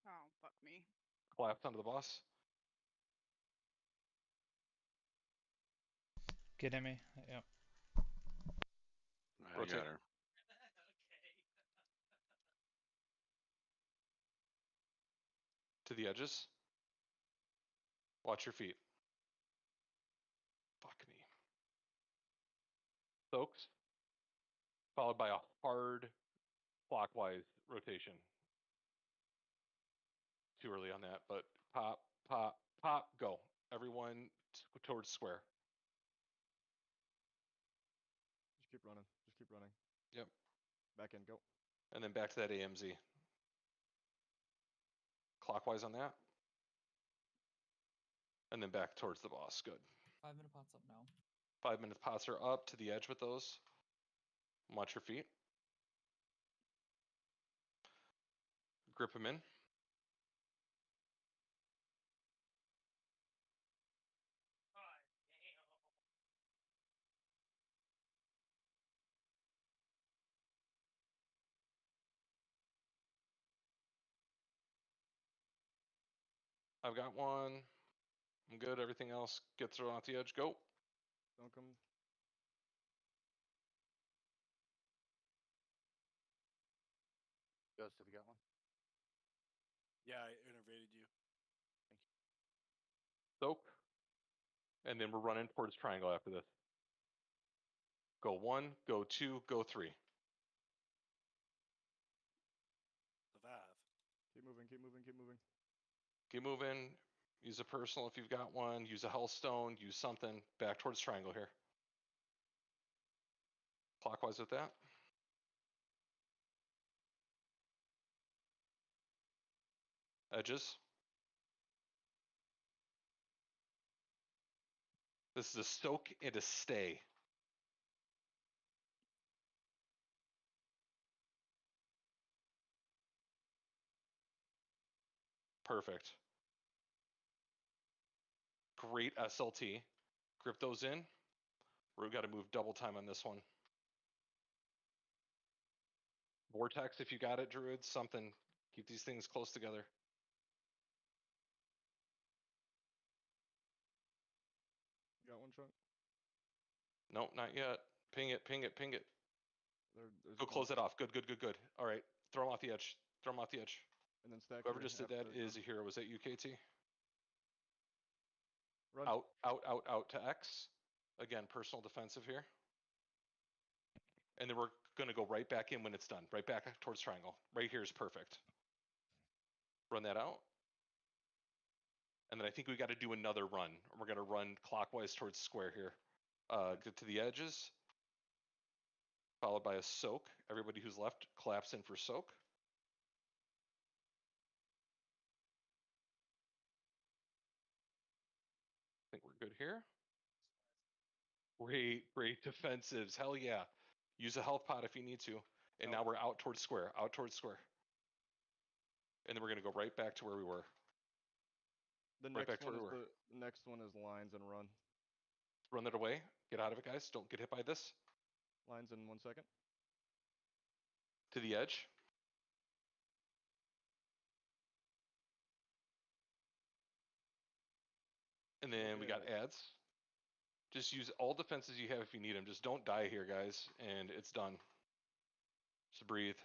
Oh, fuck me. Collapse onto the boss. Kidding me? Yep. I Rotate. got her. To the edges. Watch your feet. Fuck me. Soaks. Followed by a hard clockwise rotation. Too early on that, but pop, pop, pop, go. everyone towards square. Just keep running. Just keep running. Yep. Back in, go. And then back to that AMZ. Clockwise on that. And then back towards the boss. Good. 5-minute pots up now. 5-minute pots are up to the edge with those. Watch your feet. Grip them in. I've got one. I'm good. Everything else gets thrown off the edge. Go. Don't come. Ghost, have you got one? Yeah, I innervated you. Soak. And then we're running towards triangle after this. Go 1, go 2, go 3. The Vav. Keep moving, keep moving, keep moving. Keep moving. Use a personal if you've got one. Use a health stone. Use something. Back towards triangle here. Clockwise with that. Edges. This is a soak and a stay. Perfect. Great SLT. Grip those in. We've got to move double time on this one. Vortex, if you got it, Druid, something. Keep these things close together. Got one, Chunk? Nope, not yet. Ping it, ping it, ping it. There's Go close it off. Good, good, good, good. All right. Throw them off the edge. Throw them off the edge. And then stack. Whoever just did that is a hero. Was that you, KT? Run. Out, out, out, out to X. Again, personal defensive here. And then we're going to go right back in when it's done. Right back towards triangle. Right here is perfect. Run that out. And then I think we got to do another run. We're going to run clockwise towards square here. Get to the edges. Followed by a soak. Everybody who's left collapse in for soak. I think we're good here. Great, great defensives. Hell yeah. Use a health pot if you need to. And now we're out towards square. Out towards square. And then we're going to go right back to where we were. The Right back next to one where we is were. the next one is lines and run. Run that away. Get out of it, guys. Don't get hit by this. Lines in 1 second. To the edge. And then we got ads. Just use all defenses you have if you need them. Just don't die here, guys. And it's done. Just breathe.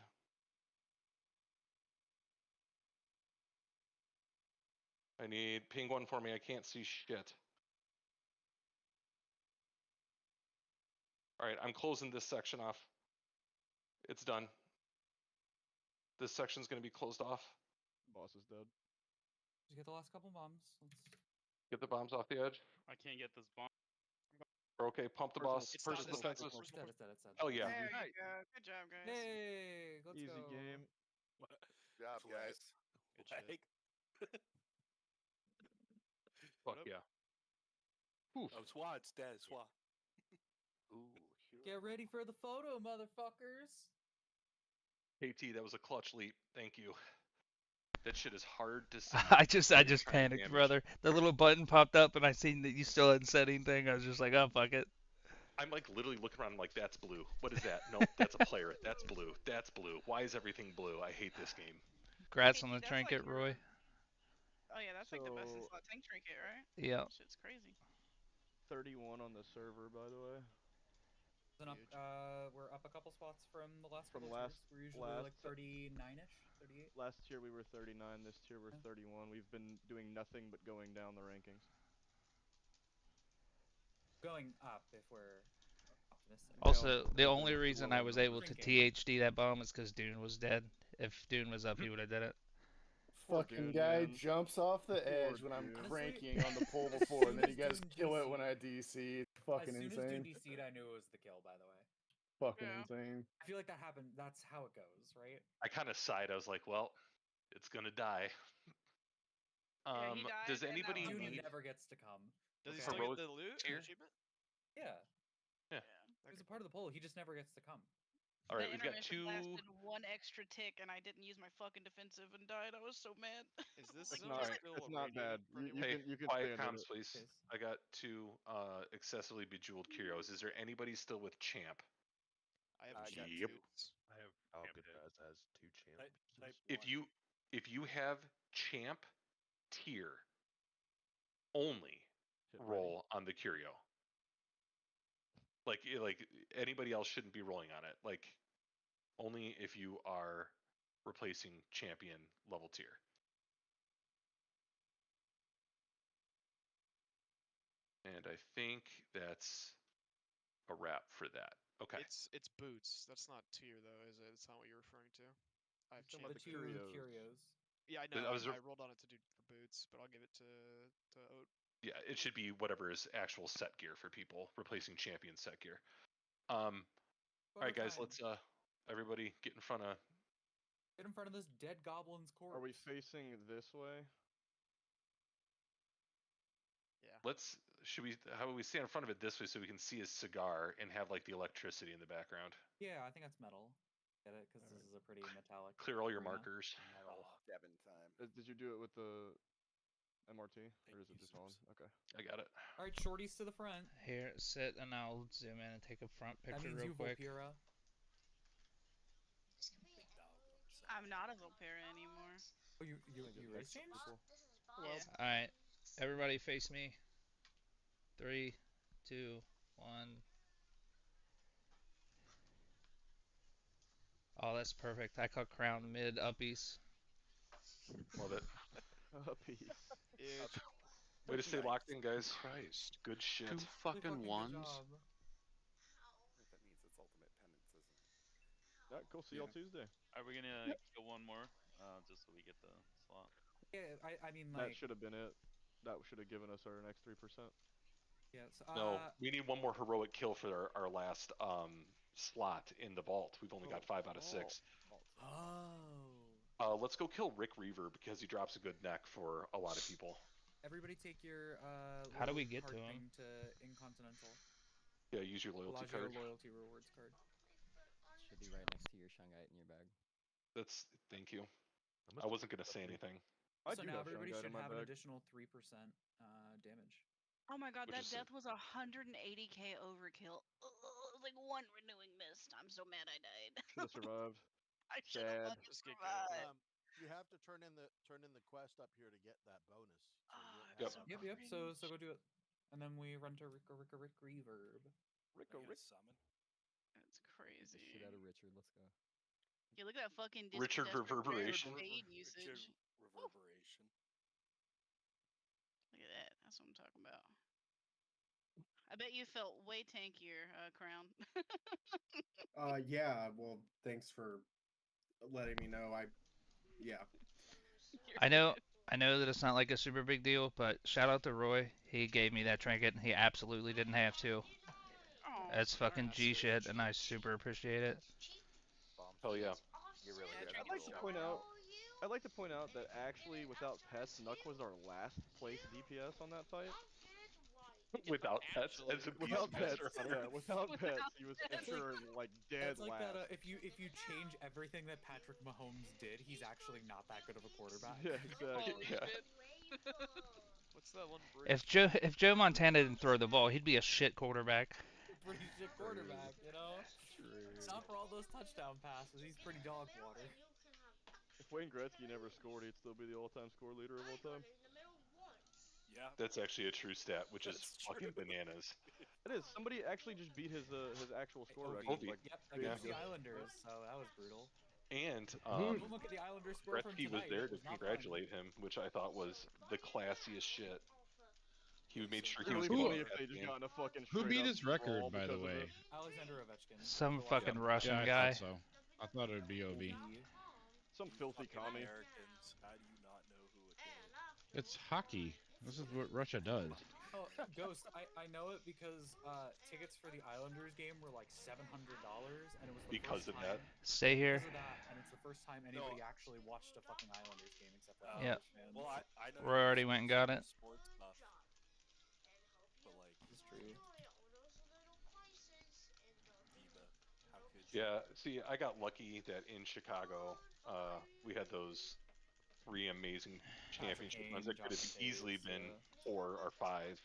I need ping one for me. I can't see shit. All right, I'm closing this section off. It's done. This section's going to be closed off. Boss is dead. Just get the last couple bombs. Get the bombs off the edge. I can't get this bomb. Okay, pump the boss. It's Personal done, defenses. It's dead, it's dead, it's dead. Oh yeah. There you go. Good job, guys. Hey, let's Easy go. game. Good job, guys. Good shit. Fuck yeah. Oof. Oh, Swat, it's dead. Swat. Get ready for the photo, motherfuckers. KT, that was a clutch leap. Thank you. That shit is hard to see. I just when you're trying to panicked, damage. brother. The little button popped up and I seen that you still hadn't said anything. I was just like, oh fuck it. I'm like literally looking around. I'm like, that's blue. What is that? Nope, that's a player. That's blue. That's blue. Why is everything blue? I hate this game. Congrats on the That's trinket, like your- Roy. Oh yeah, that's like the best So- slot tank trinket, right? Yeah. Shit's crazy. 31 on the server, by the way. Then up, we're up a couple spots from the last From couple last- tiers. We're usually like last- 39-ish, 38. Last tier we were 39. This tier we're 31. We've been doing nothing but going down the rankings. Going up if we're optimistic. Also, the Down only to reason lower I was numbers. able to THD that bomb is because Dune was dead. If Dune was up, he would have did it. Poor Fucking Dune, guy man. jumps off the Poor edge when I'm Dune. cranking on the pole As before, and soon then you as guys Dune kill it DC'd when I DC. It's fucking As soon insane. as Dune DC'd, I knew it was the kill. By the way, Fucking Yeah. insane. I feel like that happened. That's how it goes, right? I kind of sighed. I was like, well, it's gonna die. Yeah, he died, Does and that anybody was Dune need? never gets to come. Does he Okay. still Heroic get the loot tier? achievement? Yeah. Yeah. He's a part of the poll. He just never gets to come. All right, The we've got intermission two. lasted one extra tick, and I didn't use my fucking defensive and died. I was so mad. Is this It's zone not. still It's not irradiated bad. for You anyone? Hey, can. You can quiet stand in comms, it. please. Yes. I got two excessively bejeweled curios. Is there anybody still with champ? I have I got two Yep. boots. I have Alcatraz has 2 champs. If you have champ tier, only Hit roll on the curio. Like anybody else shouldn't be rolling on it. Like only if you are replacing champion level tier. And I think that's a wrap for that. Okay. It's boots. That's not tier though, is it? It's not what you're referring to. I have He's talking about champ. the Two curios. Yeah, I But know. I was I rolled on it to do for boots, but I'll give it to Oat. Yeah, it should be whatever is actual set gear for people, replacing champion set gear. All right, guys, time. let's everybody get in front of. Get in front of this dead goblin's corpse. Are we facing this way? Yeah. Should we? How about we stand in front of it this way so we can see his cigar and have like the electricity in the background? Yeah, I think that's metal. Get it? Because this is a pretty metallic. Clear all your arena. markers. Metal Devin time. Did you do it with the MRT, or is it just on? Okay. I got it. All right, shorties to the front. Here, sit, and I'll zoom in and take a front That picture means real you, quick. Volpira. I'm not a Volpera anymore. Oh, you race changed? Yeah. All right, everybody, face me. 3, 2, 1. Oh, that's perfect. I caught crown mid uppies. Love it. Uppies. Way to stay locked in, guys. Christ. Good shit. 2 fucking ones. That means it's ultimate penance, isn't it? Yeah, cool. See y'all Tuesday. Are we gonna kill one more, just so we get the slot? Yeah, I mean That like. should have been it. That should have given us our next 3%. Yes. No, we need one more heroic kill for our last slot in the vault. We've only got 5 out of 6. Oh. Let's go kill Rick Reaver because he drops a good neck for a lot of people. Everybody take your How do we get to card him? thing to Incontinental. Yeah, use your loyalty Bellagio card. loyalty rewards card. Should be right next to your Shungite in your bag. Thank you. I wasn't gonna say anything. I So do now have everybody Shungite in should my have an bag. additional 3% damage. Oh my god, Which that is death was 180k overkill. Ugh, like one renewing mist. I'm so mad I died. Should have survived. I should Sad. have fucking Just get survived. You have to turn in the quest up here to get that bonus. So Yep. So Yep. So cringe. go do it, and then we run to Rick Reverb. Ricka Rick. Summon. That's Beat the crazy. shit out of Richard. Let's go. Yeah, look at that fucking Richard Desperate Reverberation. Fade Richard usage. Reverberation. Look at that. That's what I'm talking about. I bet you felt way tankier, Crown. Yeah, well, thanks for letting me know. Yeah. I know that it's not like a super big deal, but shout out to Roy. He gave me that trinket, and he absolutely didn't have to. Oh, That's fucking G shit, and I super appreciate it. Hell yeah. You really did. I'd like to point out that actually, without pets, Nuck was our last place DPS on that fight. Without pets, as a Without pets, Beastmaster Hunter. yeah, without pets, he was for That's sure like dead It's like last. that. If you change everything that Patrick Mahomes did, he's actually not that good of a quarterback. Yeah, exactly. Holy Yeah. shit. What's that one bridge? If Joe Montana didn't throw the ball, he'd be a shit quarterback. Pretty shit quarterback, you know. Not for all those touchdown passes. He's pretty dog water. If Wayne Gretzky never scored, he'd still be the all-time score leader of all time. Yeah. That's actually a true stat, which is That's fucking true. bananas. It is. Somebody actually just beat his actual score Ovi. record. Ovi. Like, Yep, 2 years against the ago. Islanders. So that was brutal. And Don't look at the Islanders score from Gretzky was tonight. there It to was not fun. congratulate him, which I thought was the classiest shit. He made sure he Really was funny getting if they that just game. got in a fucking Who straight beat up his brawl record, by the because of way? it. Alexander Ovechkin. Some The fucking Wild. Russian Yeah, I guy. thought so. I thought it would be OB. Some filthy Fucking commie. Americans. How do you not It's hockey. This is what Russia does. Oh, Ghost, I know it because tickets for the Islanders game were like $700, and it was the Because first of time, that? Stay here. Because of that, and it's the first time anybody actually watched a fucking Islanders game except for Yeah. Islanders fans. Well, I know Roy already went and got it. sports stuff, but like, it's true. Diva, how could you? Yeah, see, I got lucky that in Chicago, we had those 3 amazing championship runs that could have easily been 4 or 5.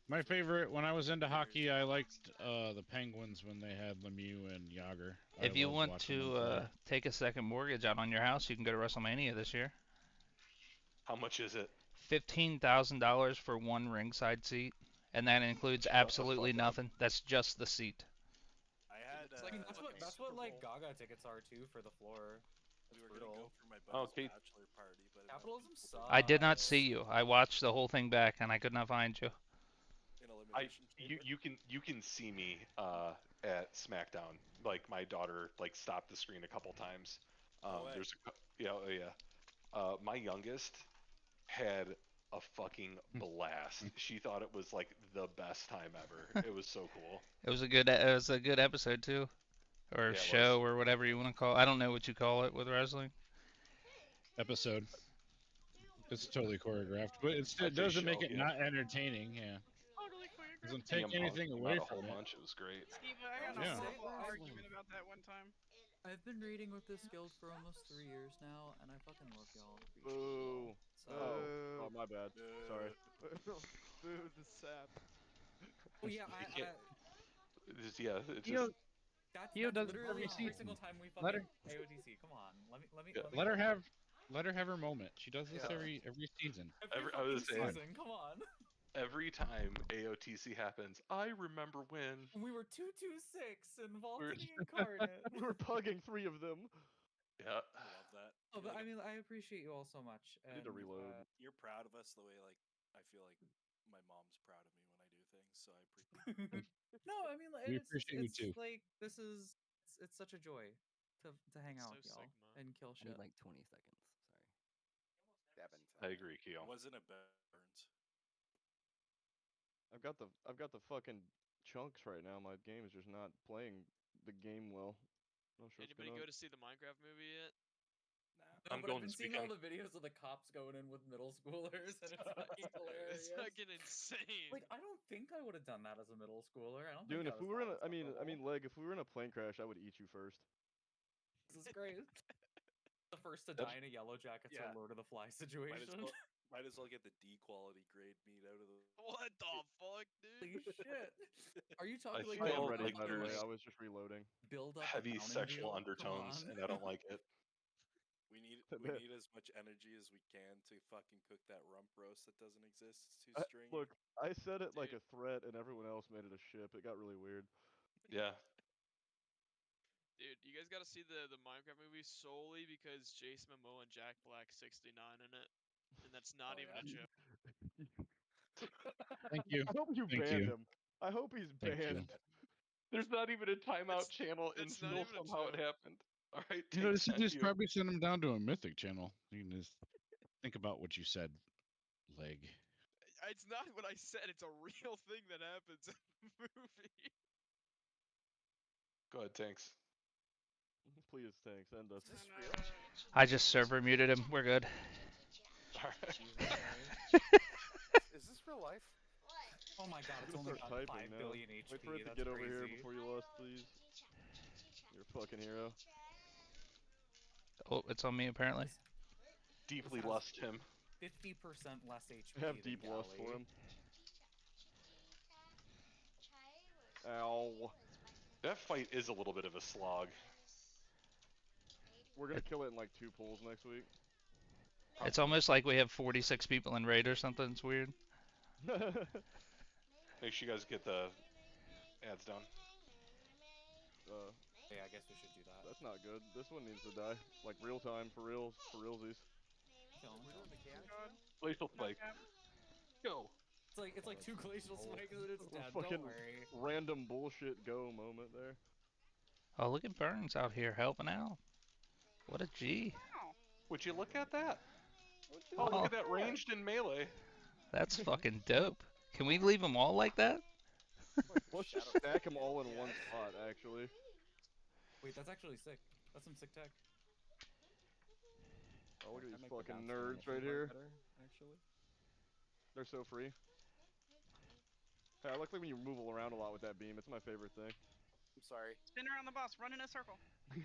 My favorite, when I was into hockey, I liked the Penguins when they had Lemieux and Yager. If you want to take a second mortgage out on your house, you can go to WrestleMania this year. How much is it? $15,000 for one ringside seat, and that includes absolutely nothing. That's just the seat. I had. That's what like Gaga tickets are too for the floor. We were gonna go for my Oh, buddy's bachelor party, but Capitalism sucks. I did not see you. I watched the whole thing back, and I could not find you. You can see me at SmackDown. Like my daughter like stopped the screen a couple times. There's my youngest had a fucking blast. She thought it was like the best time ever. It was so cool. It was a good episode too, or Yeah, show, or whatever you want to call it. I don't know what you call it with wrestling. Episode. It's totally choreographed, but it doesn't make it not entertaining. Yeah. Doesn't take anything away from it. It was great. Skiba, I got Yeah. a whole argument about that one time. I've been raiding with this guild for almost 3 years now, and I fucking love y'all. Boo. So, Oh, my bad. Sorry. Boo, the sap. Oh yeah, It's just that's does literally every every season. single time we Let fucking her- AOTC. Come on, Let her have her moment. She does this every season. I was saying, season. Come on. every time AOTC happens, I remember when We were 226 and vaulting incarnate. We were pugging 3 of them. Yeah. I love that. Oh, but I mean, I appreciate you all so much. I need to and, reload. You're proud of us the way like I feel like my mom's proud of me when I do things. So I appreciate. No, I mean, We it's appreciate you too. like this is it's such a joy to hang out with y'all and kill I shit. need like 20 seconds. Sorry. Devin. I agree, Keo. Wasn't a Burns. I've got the fucking chunks right now. My game is just not playing the game well. Not sure what's Anybody going go on. to see the Minecraft movie yet? No, but I've been seeing all the videos of the cops going in with middle schoolers, and it's fucking hilarious. It's fucking insane. Like, I don't think I would have done that as a middle schooler. I don't Dude, think if we were in a, I mean, Leg, if we were in a plane crash, I would eat you first. This is great. The first to die in a Yellow Jackets or Lord of the Fly situation. Might as well get the D quality grade meat out of the. What the fuck, dude? Holy shit! Are you talking like I am the- ready, like by the way. there's I was just reloading. build up Heavy mountain sexual dew? Come undertones, on. and I don't like it. We need as much energy as we can to fucking cook that rump roast that doesn't exist. It's too stringy. Look, I said it like a threat, and everyone else made it a ship. It got really weird. Yeah. Dude, you guys gotta see the Minecraft movie solely because Jason Momoa and Jack Black 69 in it, and that's not even a joke. Thank you. I hope you Thank banned you. him. I hope he's Thank you. banned. There's not even a timeout channel, and it's not still even a somehow it joke. happened. All right, You know, Tanks, you thank just probably send him down to a Mythic channel. You can just think about what you said, Leg. It's not what I said. It's a real thing that happens in the movie. Go ahead, Tanks. Please, thanks. End us. I just server muted him. We're good. Is this real life? Oh my god, it's I'm only gonna got start 5 typing now. billion HP. Wait for it to That's get crazy. over here before you lost, please. You're a fucking hero. Oh, it's on me apparently. Deeply lust him. 50% less HP. I have than deep lust for Galley. him. Ow. That fight is a little bit of a slog. We're gonna kill it in like 2 pulls next week. It's almost like we have 46 people in raid or something. It's weird. Make sure you guys get the ads down. Yeah, I guess we should do that. That's not good. This one needs to die. Like real time, for reals, for realsies. Glacial spike. Go. It's like 2 glacial spikes and it's dead. Fucking Don't worry. random bullshit go moment there. Oh, look at Burns out here helping out. What a G. Would you look at that? Oh, look at that ranged and melee. That's fucking dope. Can we leave them all like that? Let's just stack them all in one spot, actually. Wait, that's actually sick. That's some sick tech. Oh, look at I these make the fucking bounce nerds animation right a lot here. better, actually. They're so free. Hey, I like when you move around a lot with that beam. It's my favorite thing. I'm sorry. Spin around the boss, run in a circle. I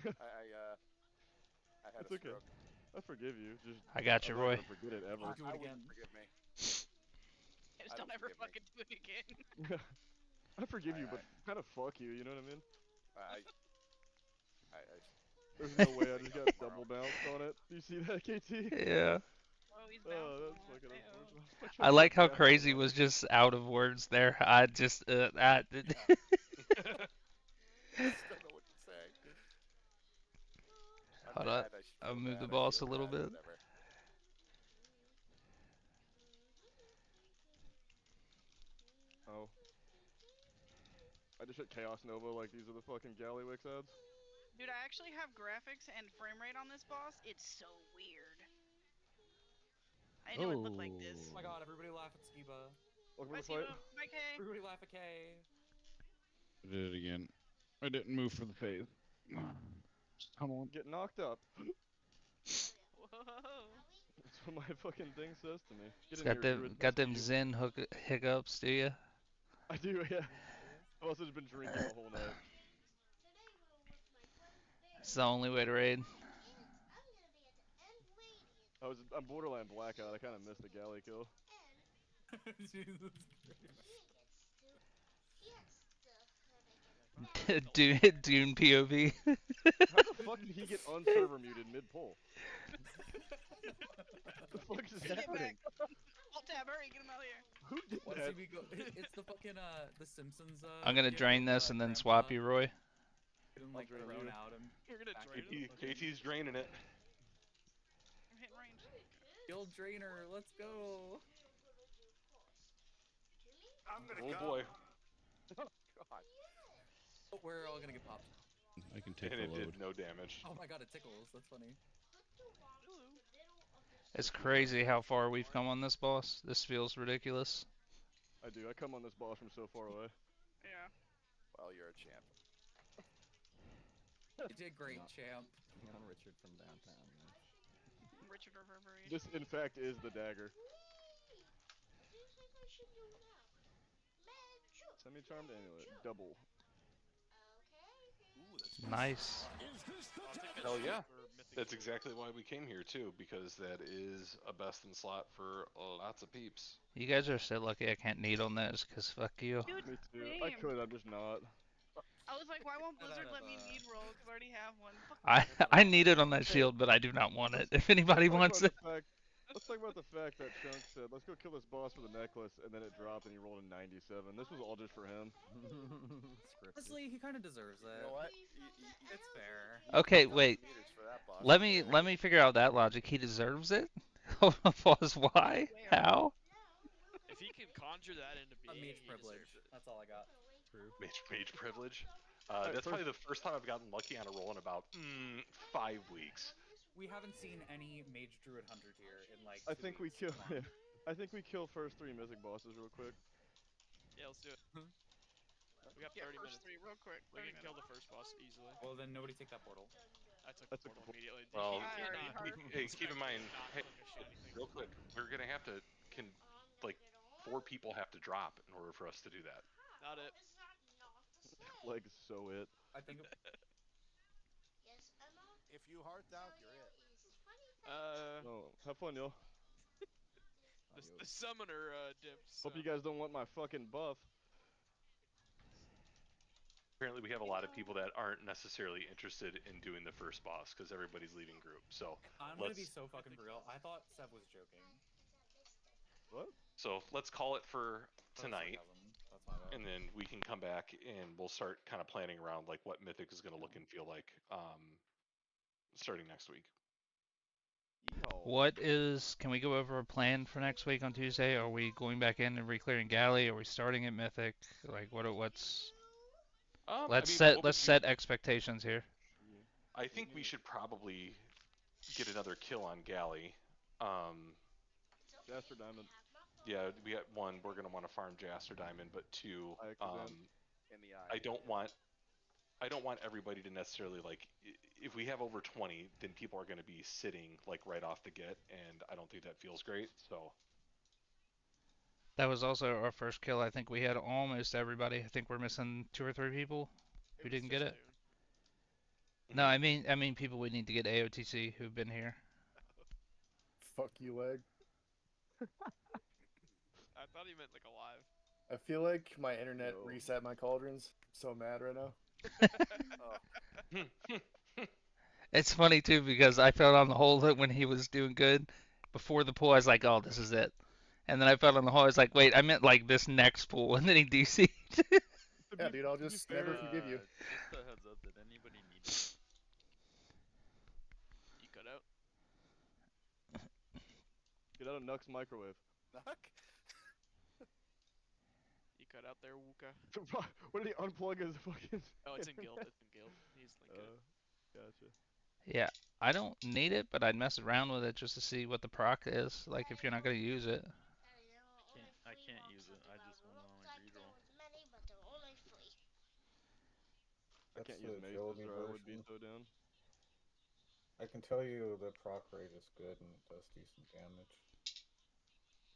had It's a okay. stroke. I forgive you. Just I got you, I'm Roy. not gonna forget it ever. Don't do it I again. wouldn't forgive me. Just I don't don't ever forgive me. fucking do it again. I forgive you, but kind of fuck you. You know what I mean? There's no way I just got double bounced on it. Do you see that, KT? Yeah. Oh, he's Oh, that's fucking unfortunate. I like how crazy was just out of words there. I just I Just don't know what to say. I'm Hold mad, up. I should I'll feel move bad, the I boss a feel little bad, bit. whatever. Oh. I just hit Chaos Nova like these are the fucking Gallywix ads. Dude, I actually have graphics and frame rate on this boss. It's so weird. I didn't know it looked like this. Oh my god, everybody laugh at Skiba. Welcome Bye, to the fight. Skiba. Bye, Kay. Everybody laugh at Kay. I did it again. I didn't move for the phase. Come on. Get knocked up. Whoa. That's what my fucking thing says to me. Get It's in got here, them Druid. got That's them you. Zen hiccups, do you? I do, yeah. I've also just been drinking the whole night. It's the only way to raid. I'm borderline blackout. I kind of missed the galley kill. Jesus Dune POV. How the fuck did he get unserver muted mid-pull? What the fuck is Get happening? back. Alt tab, hurry, get him out of here. Who did Let's that? see we go. It's the fucking The Simpsons. I'm gonna gift drain of, this and then Grandpa swap you, Roy. getting, like drain thrown you. out and You're gonna back drain into him? fucking- KT's draining it. I'm hitting range. Guild Drainer, let's go. I'm gonna Oh go. boy. Oh god. Oh, we're all gonna get popped. I can take And the it load. did no damage. Oh my god, it tickles. That's funny. It's crazy how far we've come on this boss. This feels ridiculous. I do. I come on this boss from so far away. Yeah. Well, you're a champ. You did great, champ. On Richard from downtown. Richard Reverberate. This, in fact, is the dagger. Semi-charmed amulet. Double. Ooh, that's Nice. Hell yeah. That's exactly why we came here too, because that is a best in slot for lots of peeps. You guys are so lucky I can't need on this, cause fuck you. Dude, Me too. I same. could, I'm just not. I was like, why won't Blizzard let me need roll? Because I already have one. Fuck I need it on that shield, but I do not want it. If anybody wants it. Let's talk about the fact that Chunk said, let's go kill this boss for the necklace, and then it dropped and he rolled a 97. This was all just for him. Honestly, he kind of deserves it. You know what? It's fair. Okay, wait. Meters for that boss. Let me figure out that logic. He deserves it? Pause. Why? How? If he can conjure that into being, Mage he privilege. deserves it. That's all I got. Mage privilege. That's probably the first time I've gotten lucky on a roll in about 5 weeks. We haven't seen any Mage Druid Hunter tier in like. I 2 think we weeks. kill. Come on. I think we kill first 3 mythic bosses real quick. Yeah, let's do it. We got 30 minutes. first 3 real quick. We 30 can kill the minutes. first boss easily. Well, then nobody take that portal. I took I the took portal immediately. Well, You cannot hey, keep in mind, not hey, look at anything. real quick, we're gonna have to, like, 4 people have to drop in order for us to do that. Not it. Like, so it. I think. If you heart out, you're it. Oh, have fun, y'all. The summoner dipped. Hope so- you guys don't want my fucking buff. Apparently, we have a lot of people that aren't necessarily interested in doing the first boss because everybody's leaving group. So I'm gonna let's be so fucking real. I thought Sev was joking. What? so let's call it for tonight, sarcasm. That's my bad. and then we can come back and we'll start kind of planning around like what Mythic is going to look and feel like starting next week. Can we go over a plan for next week on Tuesday? Are we going back in and re-clearing Galley? Are we starting at Mythic? Like, what's... I Let's mean, set what let's would you- set expectations here. I think we should probably get another kill on Galley. Jaster Diamond. Yeah, we got one. We're gonna want to farm Jaster Diamond, but two, In the eye. I don't want everybody to necessarily like. If we have over 20, then people are going to be sitting like right off the get, and I don't think that feels great. So That was also our first kill. I think we had almost everybody. I think we're missing 2 or 3 people who didn't get it. No, I mean people we need to get AOTC who've been here. Fuck you, leg. I thought he meant like alive. I feel like my internet reset my cauldrons. I'm so mad right now. It's funny too because I felt on the hole that when he was doing good before the pool, I was like, "Oh, this is it." And then I felt on the hole, I was like, "Wait, I meant like this next pool," and then he DC'd. Yeah, dude, I'll just never forgive you. Just a heads up, did anybody need it? You cut out. Get out of Nuck's microwave. Nuck? You cut out there, Wooka. What did he unplug his fucking? Oh, it's in guild. It's in guild. He's linking it. Gotcha. Yeah, I don't need it, but I'd mess around with it just to see what the proc is. Like if you're not gonna use it. I can't use it. I just went on a greed roll. I can't use Mace, or I would be so down. I can tell you the proc rate is good and it does decent damage.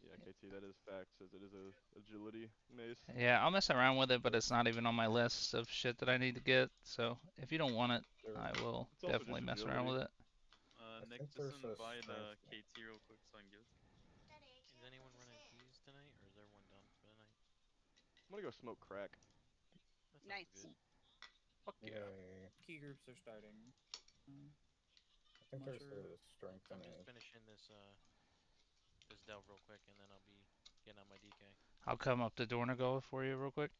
Yeah, KT, that is facts, as it is a agility mace. Yeah, I'll mess around with it, but it's not even on my list of shit that I need to get. So if you don't want it, I will definitely mess around with it. Nick, just invite KT real quick so I can give it. Is anyone running keys tonight, or is everyone done for the night? I'm gonna go smoke crack. Nice. Good. Fuck yeah. Key groups are starting. I think there's a strength in I'm just it. finishing this this delve real quick, and then I'll be getting on my DK. I'll come up to Dornagal for you real quick.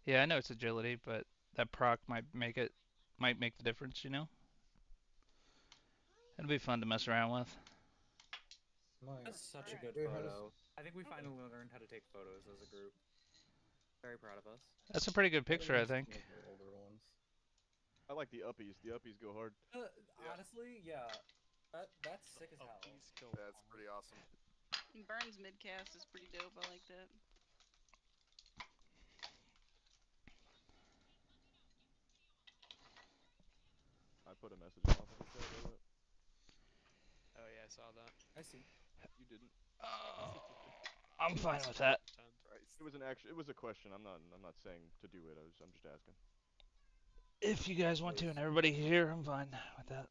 Yeah, I know it's agility, but that proc might make the difference, you know? It'll be fun to mess around with. That's such a good photo. I think we finally learned how to take photos as a group. Very proud of us. That's a pretty good picture, I think. I like the uppies. The uppies go hard. Honestly, yeah. That's sick as hell. That's pretty awesome. Burns midcast is pretty dope. I like that. I put a message off in the chat, by Oh yeah, I saw that. I see. You didn't. I'm fine with that. It was it was a question. I'm not saying to do it. I'm just asking. If you guys want to and everybody here, I'm fine with that.